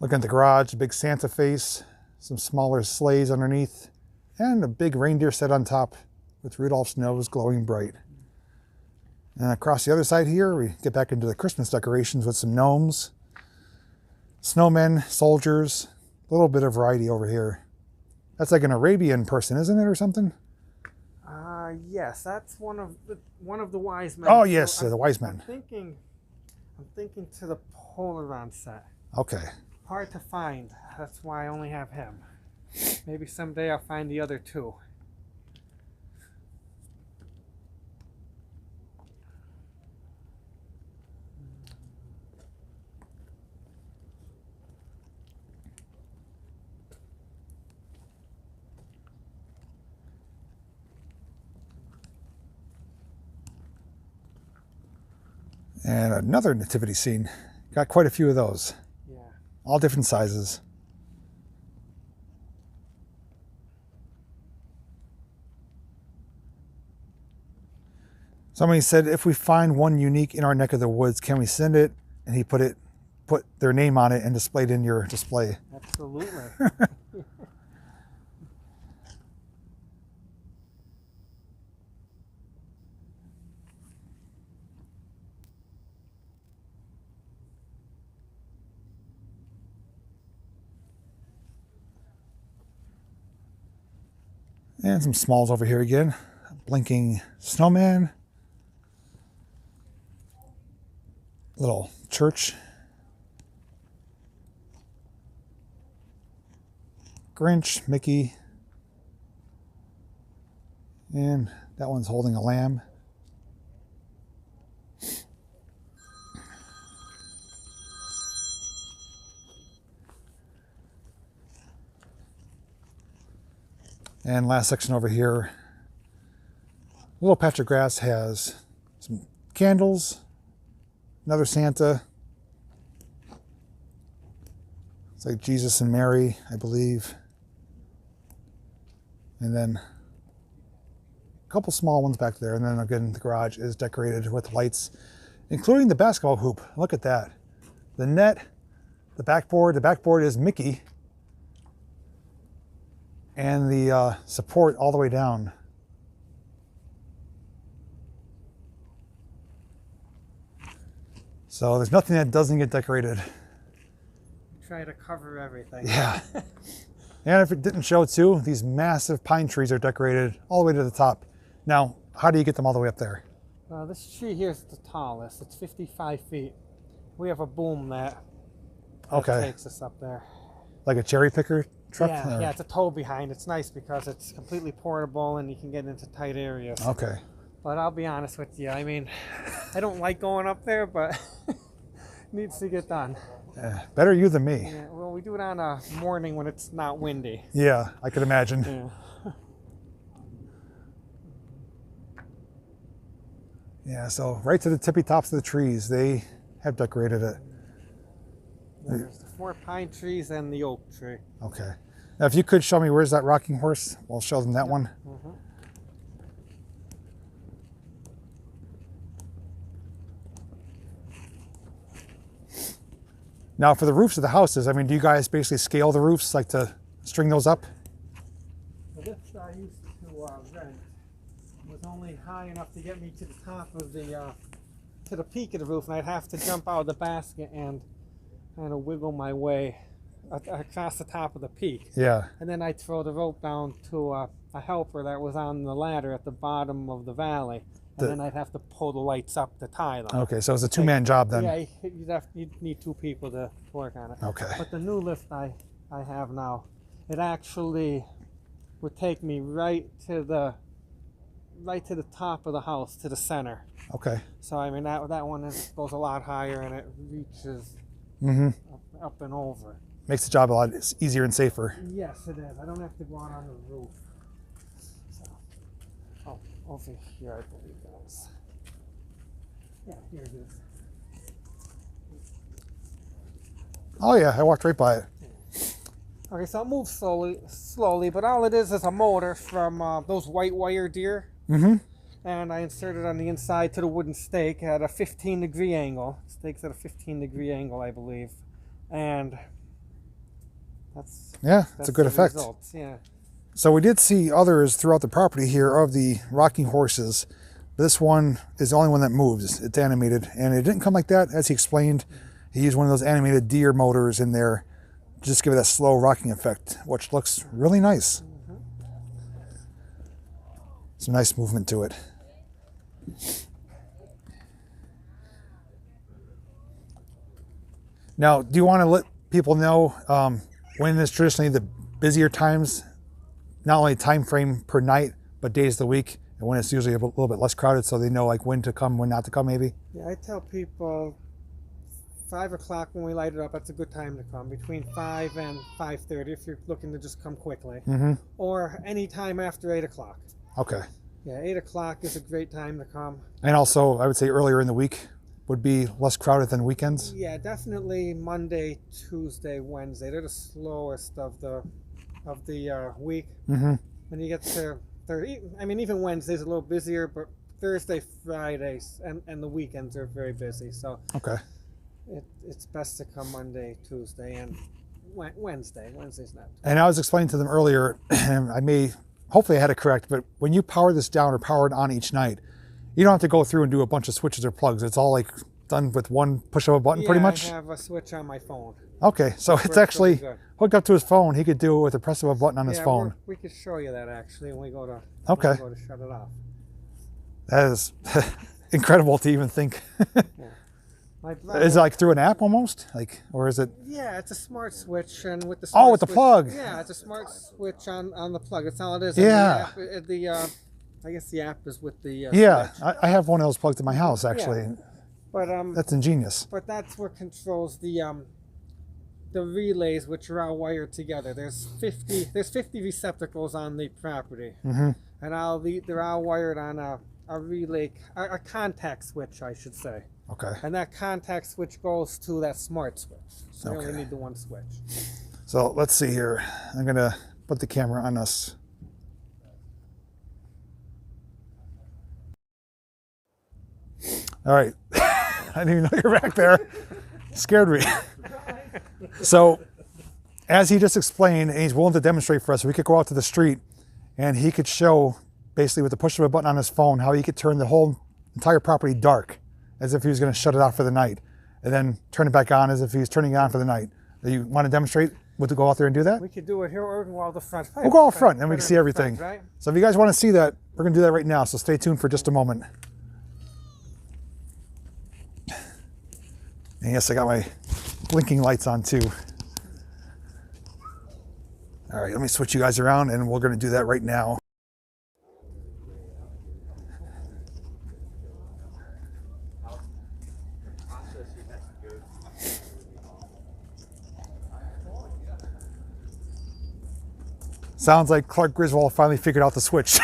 Speaker 1: Looking at the garage, a big Santa face, some smaller sleighs underneath, and a big reindeer set on top with Rudolph's nose glowing bright. And across the other side here, we get back into the Christmas decorations with some gnomes, snowmen, soldiers, a little bit of variety over here. That's like an Arabian person, isn't it, or something?
Speaker 8: Yes, that's one of the wise men.
Speaker 1: Oh yes,
Speaker 8: So
Speaker 1: the wise men.
Speaker 8: I'm thinking to the Polaron set.
Speaker 1: Okay.
Speaker 8: Hard to find. That's why I only have him. Maybe someday I'll find the other two.
Speaker 1: And another nativity scene. Got quite a few of those.
Speaker 8: Yeah.
Speaker 1: All different sizes. Somebody said, if we find one unique in our neck of the woods, can we send it? And he put their name on it and displayed in your display.
Speaker 8: Absolutely.
Speaker 1: And some smalls over here again. Blinking snowman. Little church. Grinch, Mickey. And that one's holding a lamb. And last section over here, little patch of grass has some candles, another Santa. It's like Jesus and Mary, I believe. And then a couple small ones back there. And then again, the garage is decorated with lights, including the basketball hoop. Look at that. The net, the backboard is Mickey. And the support all the way down. So there's nothing that doesn't get decorated.
Speaker 8: Try to cover everything.
Speaker 1: Yeah. And if it didn't show too, these massive pine trees are decorated all the way to the top. Now, how do you get them all the way up there?
Speaker 8: This tree here is the tallest. It's 55 feet. We have a boom that takes us up there.
Speaker 1: Like a cherry picker truck?
Speaker 8: Yeah, yeah, it's a tow behind. It's nice because it's completely portable and you can get into tight areas.
Speaker 1: Okay.
Speaker 8: But I'll be honest with you. I mean, I don't like going up there, but needs to get done.
Speaker 1: Better you than me.
Speaker 8: Yeah, well, we do it on a morning when it's not windy.
Speaker 1: Yeah, I could imagine.
Speaker 8: Yeah.
Speaker 1: Yeah, so right to the tippy tops of the trees, they have decorated it.
Speaker 8: There's the 4 pine trees and the oak tree.
Speaker 1: Okay. Now, if you could show me where's that rocking horse, we'll show them that one.
Speaker 8: Mm-hmm.
Speaker 1: Now, for the roofs of the houses, I mean, do you guys basically scale the roofs, like to string those up?
Speaker 8: Well, this I used to rent was only high enough to get me to the top of to the peak of the roof, and I'd have to jump out of the basket and kind of wiggle my way across the top of the peak.
Speaker 1: Yeah.
Speaker 8: And then I'd throw the rope down to a helper that was on the ladder at the bottom of the valley. And then I'd have to pull the lights up to tie them.
Speaker 1: Okay, so it's a two-man job then.
Speaker 8: Yeah, you'd need 2 people to work on it.
Speaker 1: Okay.
Speaker 8: But the new lift I have now, it actually would take me right to the top of the house, to the center.
Speaker 1: Okay.
Speaker 8: So I mean that one goes a lot higher and it reaches up and over.
Speaker 1: Makes the job a lot easier and safer.
Speaker 8: Yes, it is. I don't have to go out on the roof. So, over here I believe that is. Yeah, here it is.
Speaker 1: Oh yeah, I walked right by it.
Speaker 8: Okay, so it moves slowly, but all it is a motor from those white wire deer.
Speaker 1: Mm-hmm.
Speaker 8: And I inserted on the inside to the wooden stake at a 15-degree angle. Stake's at a 15-degree angle, I believe. And that's
Speaker 1: a good effect.
Speaker 8: Results. Yeah.
Speaker 1: So we did see others throughout the property here of the rocking horses. This one is the only one that moves. It's animated, and it didn't come like that, as he explained. He used one of those animated deer motors in there, just give it that slow rocking effect, which looks really nice. Some nice movement to it. Now, do you want to let people know when is traditionally the busier times, not only time frame per night, but days of the week, and when it's usually a little bit less crowded, so they know like when to come, when not to come, maybe?
Speaker 8: Yeah, I tell people 5 o'clock when we light it up, that's a good time to come. Between 5 and 5:30 if you're looking to just come quickly.
Speaker 1: Mm-hmm.
Speaker 8: Or any time after 8 o'clock.
Speaker 1: Okay.
Speaker 8: Yeah, 8 o'clock is a great time to come.
Speaker 1: And also, I would say earlier in the week would be less crowded than weekends?
Speaker 8: Yeah, definitely Monday, Tuesday, Wednesday. They're the slowest of the week.
Speaker 1: Mm-hmm.
Speaker 8: When you get to Thursday, I mean, even Wednesday's a little busier, but Thursday, Fridays, and the weekends are very busy. So
Speaker 1: Okay.
Speaker 8: it's best to come Monday, Tuesday, and Wednesday. Wednesday's not.
Speaker 1: And I was explaining to them earlier, and hopefully I had it correct, but when you power this down or power it on each night, you don't have to go through and do a bunch of switches or plugs. It's all like done with one push of a button, pretty much.
Speaker 8: I have a switch on my phone.
Speaker 1: Okay, so it's
Speaker 8: works
Speaker 1: actually
Speaker 8: really good.
Speaker 1: hooked up to his phone. He could do it with the press of a button on his phone.
Speaker 8: We could show you that actually when we go to
Speaker 1: Okay.
Speaker 8: when we go to shut it off.
Speaker 1: That is incredible to even think.
Speaker 8: My brother,
Speaker 1: Is it like through an app almost? Like, or is it?
Speaker 8: yeah, it's a smart switch, and with the smart
Speaker 1: with the
Speaker 8: switch-
Speaker 1: plug.
Speaker 8: Yeah, it's a smart switch on the plug. That's all it is.
Speaker 1: Yeah.
Speaker 8: And the app, I guess the app is with the
Speaker 1: Yeah,
Speaker 8: switch.
Speaker 1: I have one of those plugged in my house actually.
Speaker 8: But
Speaker 1: That's ingenious.
Speaker 8: but that's what controls the relays, which are all wired together. There's 50 receptacles on the property,
Speaker 1: Mm-hmm.
Speaker 8: and they're all wired on a relay, a contact switch, I should say.
Speaker 1: Okay.
Speaker 8: And that contact switch goes to that smart switch. So you
Speaker 1: Okay.
Speaker 8: only need the one switch.
Speaker 1: So let's see here. I'm gonna put the camera on us. All right. I didn't even know you were back there. Scared me. So, as he just explained, and he's willing to demonstrate for us, we could go out to the street and he could show, basically with the push of a button on his phone, how he could turn the whole entire property dark, as if he was going to shut it off for the night, and then turn it back on as if he was turning it on for the night. Do you want to demonstrate? Would to go out there and do that?
Speaker 8: We could do it here, or we can go out the front.
Speaker 1: We'll go out front and we can see everything.
Speaker 8: Right?
Speaker 1: So if you guys want to see that, we're going to do that right now. So stay tuned for just a moment. And yes, I got my blinking lights on too. All right, let me switch you guys around and we're going to do that right now. Sounds like Clark Griswold finally figured out the switch.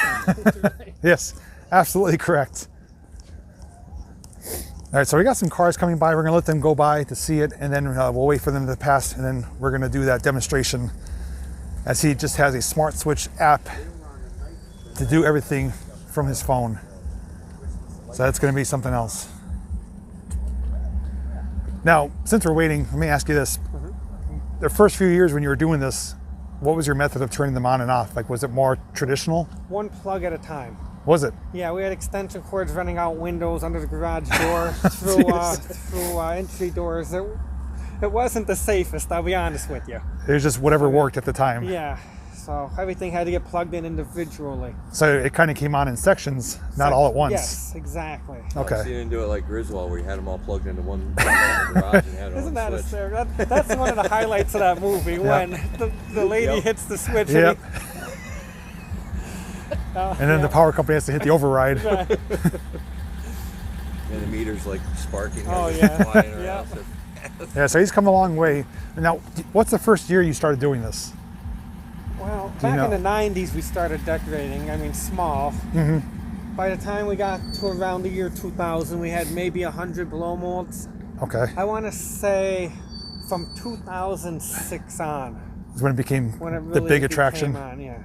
Speaker 1: Yes, absolutely correct. All right, so we got some cars coming by. We're gonna let them go by to see it, and then we'll wait for them to pass, and then we're gonna do that demonstration as he just has a smart switch app to do everything from his phone. So that's gonna be something else. Now, since we're waiting, let me ask you this. The first few years when you were doing this, what was your method of turning them on and off? Like, was it more traditional?
Speaker 8: One plug at a time.
Speaker 1: Was it?
Speaker 8: Yeah, we had extension cords running out windows, under the garage door, through entry doors. It wasn't the safest, I'll be honest with you.
Speaker 1: It was just whatever worked at the time.
Speaker 8: Yeah, so everything had to get plugged in individually.
Speaker 1: So it kind of came on in sections, not all at once.
Speaker 8: Yes, exactly.
Speaker 1: Okay.
Speaker 2: So you didn't do it like Griswold, where you had them all plugged into one in the garage and had it
Speaker 8: Isn't
Speaker 2: on
Speaker 8: that
Speaker 2: the
Speaker 8: a
Speaker 2: switch.
Speaker 8: fair? That's one of the highlights of that movie, when the lady
Speaker 2: Yep.
Speaker 8: hits the switch.
Speaker 1: Yep.
Speaker 8: And
Speaker 1: And then the power company has to hit the override.
Speaker 2: And the meter's like sparking.
Speaker 8: Oh,
Speaker 2: and
Speaker 8: yeah.
Speaker 2: flying around,
Speaker 8: Yeah.
Speaker 2: so-
Speaker 1: Yeah, so he's come a long way. Now, what's the first year you started doing this?
Speaker 8: Well,
Speaker 1: you
Speaker 8: back
Speaker 1: know?
Speaker 8: in the 90s, we started decorating. I mean, small.
Speaker 1: Mm-hmm.
Speaker 8: By the time we got to around the year 2000, we had maybe 100 blow molds.
Speaker 1: Okay.
Speaker 8: I want to say from 2006 on,
Speaker 1: Is when it became
Speaker 8: when it
Speaker 1: the
Speaker 8: really
Speaker 1: big
Speaker 8: became
Speaker 1: attraction.
Speaker 8: on, yeah.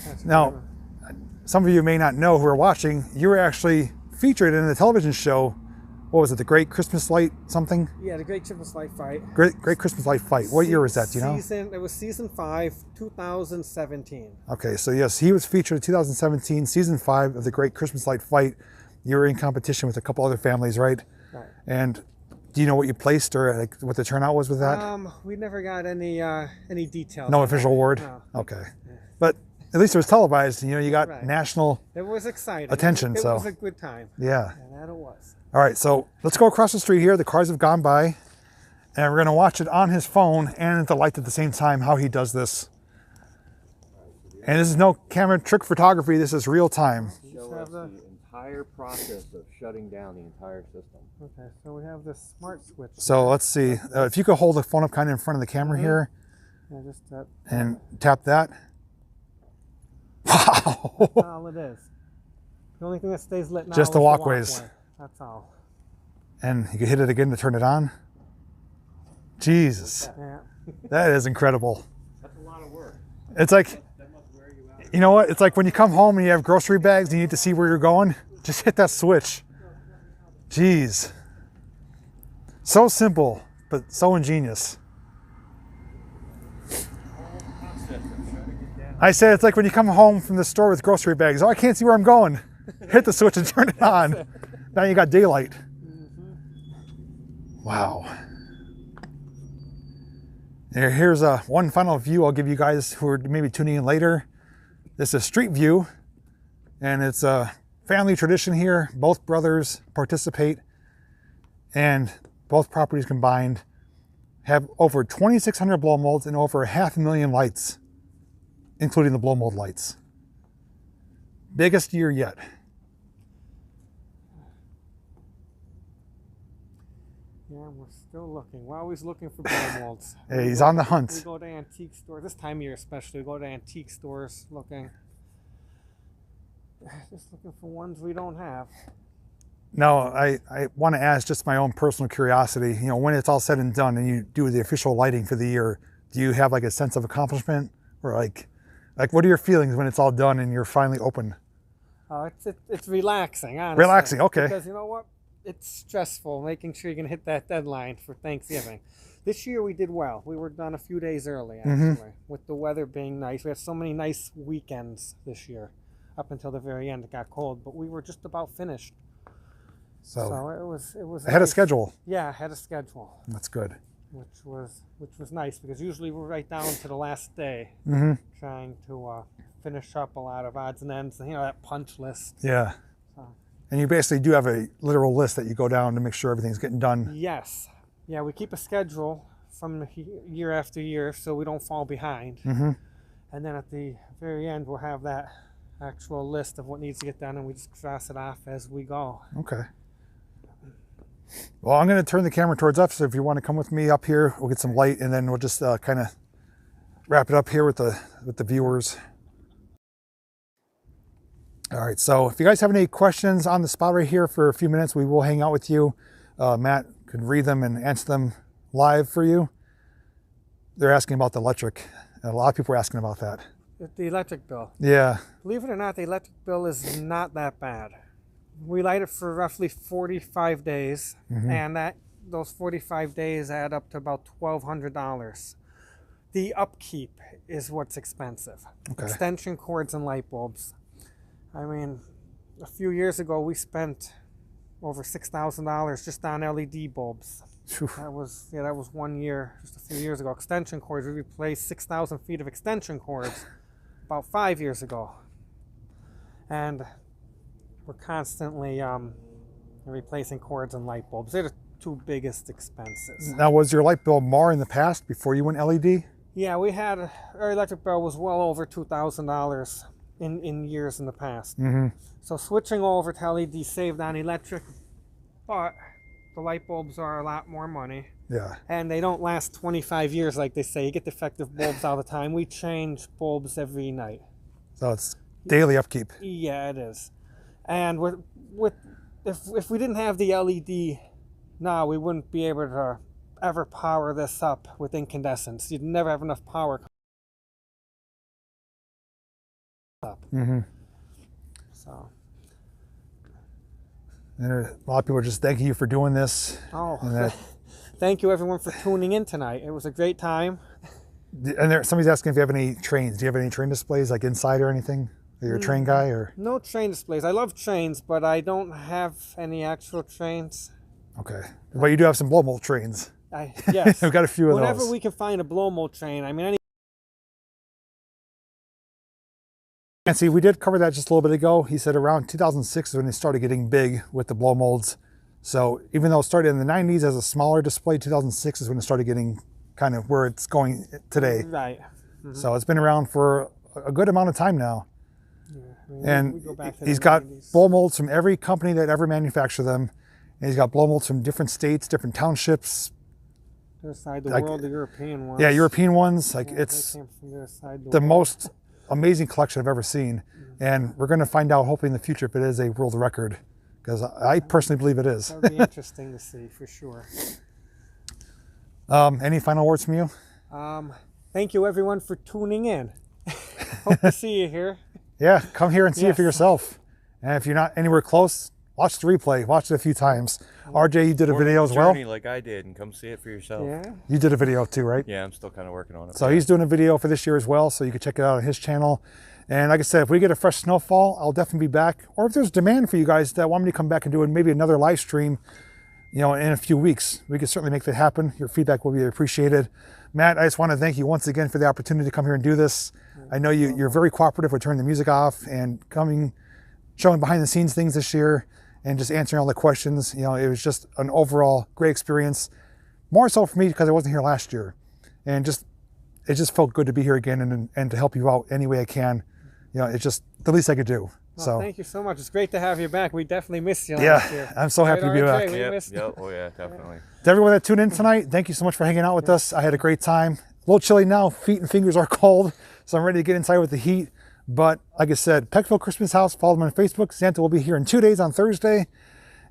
Speaker 8: That's
Speaker 1: Now,
Speaker 8: when-
Speaker 1: some of you may not know who are watching, you were actually featured in a television show. What was it? The Great Christmas Light something?
Speaker 8: yeah, the Great Christmas Light Fight.
Speaker 1: Great Christmas Light Fight. What year was that? Do you know?
Speaker 8: It was season 5, 2017.
Speaker 1: Okay, so yes, he was featured in 2017, season 5 of the Great Christmas Light Fight. You were in competition with a couple other families, right?
Speaker 8: Right.
Speaker 1: And do you know what you placed or like what the turnout was with that?
Speaker 8: We never got any details.
Speaker 1: No
Speaker 8: on
Speaker 1: official
Speaker 8: that.
Speaker 1: award?
Speaker 8: No.
Speaker 1: Okay. But at least it was televised. You know, you got
Speaker 8: Right.
Speaker 1: national
Speaker 8: It was exciting.
Speaker 1: attention,
Speaker 8: It
Speaker 1: so-
Speaker 8: was a good time.
Speaker 1: yeah.
Speaker 8: And that it was.
Speaker 1: All right, so let's go across the street here. The cars have gone by, and we're going to watch it on his phone and at the light at the same time how he does this. And this is no camera trick photography. This is real time.
Speaker 2: Show us the entire process of shutting down the entire system.
Speaker 8: Okay, so we have this smart switch.
Speaker 1: So let's see. If you could hold the phone up kind of in front of the camera here
Speaker 8: Yeah, just that.
Speaker 1: and tap that. Wow.
Speaker 8: That's all it is. The only thing that stays lit now
Speaker 1: Just
Speaker 8: is
Speaker 1: the walkways.
Speaker 8: walkway. That's all.
Speaker 1: And you can hit it again to turn it on. Jesus,
Speaker 8: Yeah.
Speaker 1: that is incredible.
Speaker 2: That's a lot of work.
Speaker 1: It's like, you know what? It's like when you come home and you have grocery bags and you need to see where you're going. Just hit that switch. Jeez. So simple, but so ingenious. I said it's like when you come home from the store with grocery bags. Oh, I can't see where I'm going. Hit the switch and turn it on. Now you got daylight. Wow. Here's one final view I'll give you guys who are maybe tuning in later. This is a street view, and it's a family tradition here. Both brothers participate, and both properties combined have over 2,600 blow molds and over 500,000 lights, including the blow mold lights. Biggest year yet.
Speaker 8: Yeah, we're still looking. We're always looking for blow molds.
Speaker 1: Hey, he's on the hunt.
Speaker 8: We go to antique stores. This time of year especially, we go to antique stores looking. Just looking for ones we don't have.
Speaker 1: No, I want to ask just my own personal curiosity. You know, when it's all said and done and you do the official lighting for the year, do you have like a sense of accomplishment? Or like what are your feelings when it's all done and you're finally open?
Speaker 8: It's relaxing, honestly.
Speaker 1: Relaxing, okay.
Speaker 8: Because you know what? It's stressful making sure you can hit that deadline for Thanksgiving. This year we did well. We were done a few days early, actually, with the weather being nice. We had so many nice weekends this year. Up until the very end, it got cold, but we were just about finished. So it was
Speaker 1: ahead
Speaker 8: nice.
Speaker 1: of schedule.
Speaker 8: Yeah, ahead of schedule.
Speaker 1: That's good.
Speaker 8: Which was nice, because usually we're right down to the last day trying to finish up a lot of odds and ends, you know, that punch list.
Speaker 1: Yeah. And you basically do have a literal list that you go down to make sure everything's getting done.
Speaker 8: Yes. Yeah, we keep a schedule from year after year so we don't fall behind. And then at the very end, we'll have that actual list of what needs to get done, and we just cross it off as we go.
Speaker 1: Okay. Well, I'm going to turn the camera towards us, so if you want to come with me up here, we'll get some light, and then we'll just kind of wrap it up here with the viewers. All right, so if you guys have any questions on the spot right here for a few minutes, we will hang out with you. Matt can read them and answer them live for you. They're asking about the electric. A lot of people are asking about that.
Speaker 8: The electric bill.
Speaker 1: Yeah.
Speaker 8: Believe it or not, the electric bill is not that bad. We light it for roughly 45 days, and those 45 days add up to about $1,200. The upkeep is what's expensive.
Speaker 1: Okay.
Speaker 8: Extension cords and light bulbs. I mean, a few years ago, we spent over $6,000 just on LED bulbs. That was 1 year, just a few years ago. Extension cords, we replaced 6,000 feet of extension cords about 5 years ago. And we're constantly replacing cords and light bulbs. They're the two biggest expenses.
Speaker 1: Now, was your light bill more in the past before you went LED?
Speaker 8: Yeah, our electric bill was well over $2,000 in years in the past. So switching over to LED saved on electric, but the light bulbs are a lot more money.
Speaker 1: Yeah.
Speaker 8: And they don't last 25 years like they say. You get defective bulbs all the time. We change bulbs every night.
Speaker 1: So it's daily upkeep.
Speaker 8: Yeah, it is. And if we didn't have the LED, no, we wouldn't be able to ever power this up with incandescents. You'd never have enough power up. So.
Speaker 1: And a lot of people are just thanking you for doing this.
Speaker 8: Oh, thank you everyone for tuning in tonight. It was a great time.
Speaker 1: And somebody's asking if you have any trains. Do you have any train displays, like inside or anything? Are you a train guy, or?
Speaker 8: No train displays. I love trains, but I don't have any actual trains.
Speaker 1: Okay, but you do have some blow mold trains.
Speaker 8: Yes.
Speaker 1: We've got a few of those.
Speaker 8: Whenever we can find a blow mold train, I mean,
Speaker 1: Nancy, we did cover that just a little bit ago. He said around 2006 is when they started getting big with the blow molds. So even though it started in the 90s as a smaller display, 2006 is when it started getting kind of where it's going today.
Speaker 8: Right.
Speaker 1: So it's been around for a good amount of time now.
Speaker 8: Yeah, I mean,
Speaker 1: And
Speaker 8: we go back to
Speaker 1: he's
Speaker 8: the
Speaker 1: got
Speaker 8: 90s.
Speaker 1: blow molds from every company that ever manufactured them. And he's got blow molds from different states, different townships.
Speaker 8: Their side of the
Speaker 1: like-
Speaker 8: world, the European ones.
Speaker 1: Yeah, European ones. Like
Speaker 8: Yeah,
Speaker 1: it's
Speaker 8: they came from their side of
Speaker 1: the
Speaker 8: world.
Speaker 1: most amazing collection I've ever seen. And we're going to find out hopefully in the future if it is a world record, because I personally believe it is.
Speaker 8: That would be interesting to see for sure.
Speaker 1: Any final words from you?
Speaker 8: Thank you everyone for tuning in. Hope to see you here.
Speaker 1: Yeah, come here and see it for
Speaker 8: Yes.
Speaker 1: yourself. And if you're not anywhere close, watch the replay. Watch it a few times. RJ, you did a video as well.
Speaker 2: Journey like I did, and come see it for yourself.
Speaker 8: Yeah.
Speaker 1: You did a video too, right?
Speaker 2: Yeah, I'm still kind of working on it.
Speaker 1: So he's doing a video for this year as well, so you can check it out on his channel. And like I said, if we get a fresh snowfall, I'll definitely be back. Or if there's demand for you guys that want me to come back and do maybe another live stream, in a few weeks, we can certainly make that happen. Your feedback will be appreciated. Matt, I just want to thank you once again for the opportunity to come here and do this. I know you're very cooperative with turning the music off and showing behind the scenes things this year and just answering all the questions. It was just an overall great experience. More so for me because I wasn't here last year. And it just felt good to be here again and to help you out any way I can. It's just the least I could do.
Speaker 8: Well,
Speaker 1: So
Speaker 8: thank you so much. It's great to have you back. We definitely missed you last year.
Speaker 1: I'm so happy to be
Speaker 8: Right,
Speaker 1: back.
Speaker 8: RJ? We missed you.
Speaker 2: Yep. Oh yeah, definitely.
Speaker 1: To everyone that tuned in tonight, thank you so much for hanging out with us. I had a great time. A little chilly now, feet and fingers are cold, so I'm ready to get inside with the heat. But like I said, Peckville Christmas House, follow them on Facebook. Santa will be here in 2 days on Thursday,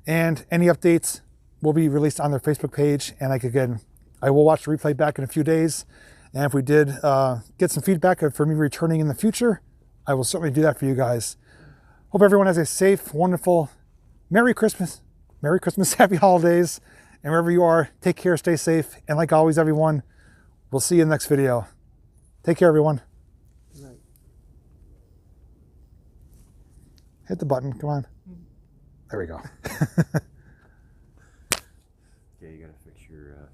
Speaker 1: and any updates will be released on their Facebook page. And I will watch the replay back in a few days. And if we did get some feedback for me returning in the future, I will certainly do that for you guys. Hope everyone has a safe, wonderful, Merry Christmas, Happy Holidays, and wherever you are, take care, stay safe, and like always, everyone, we'll see you in the next video. Take care, everyone. Hit the button, come on. There we go.
Speaker 2: Yeah, you gotta fix your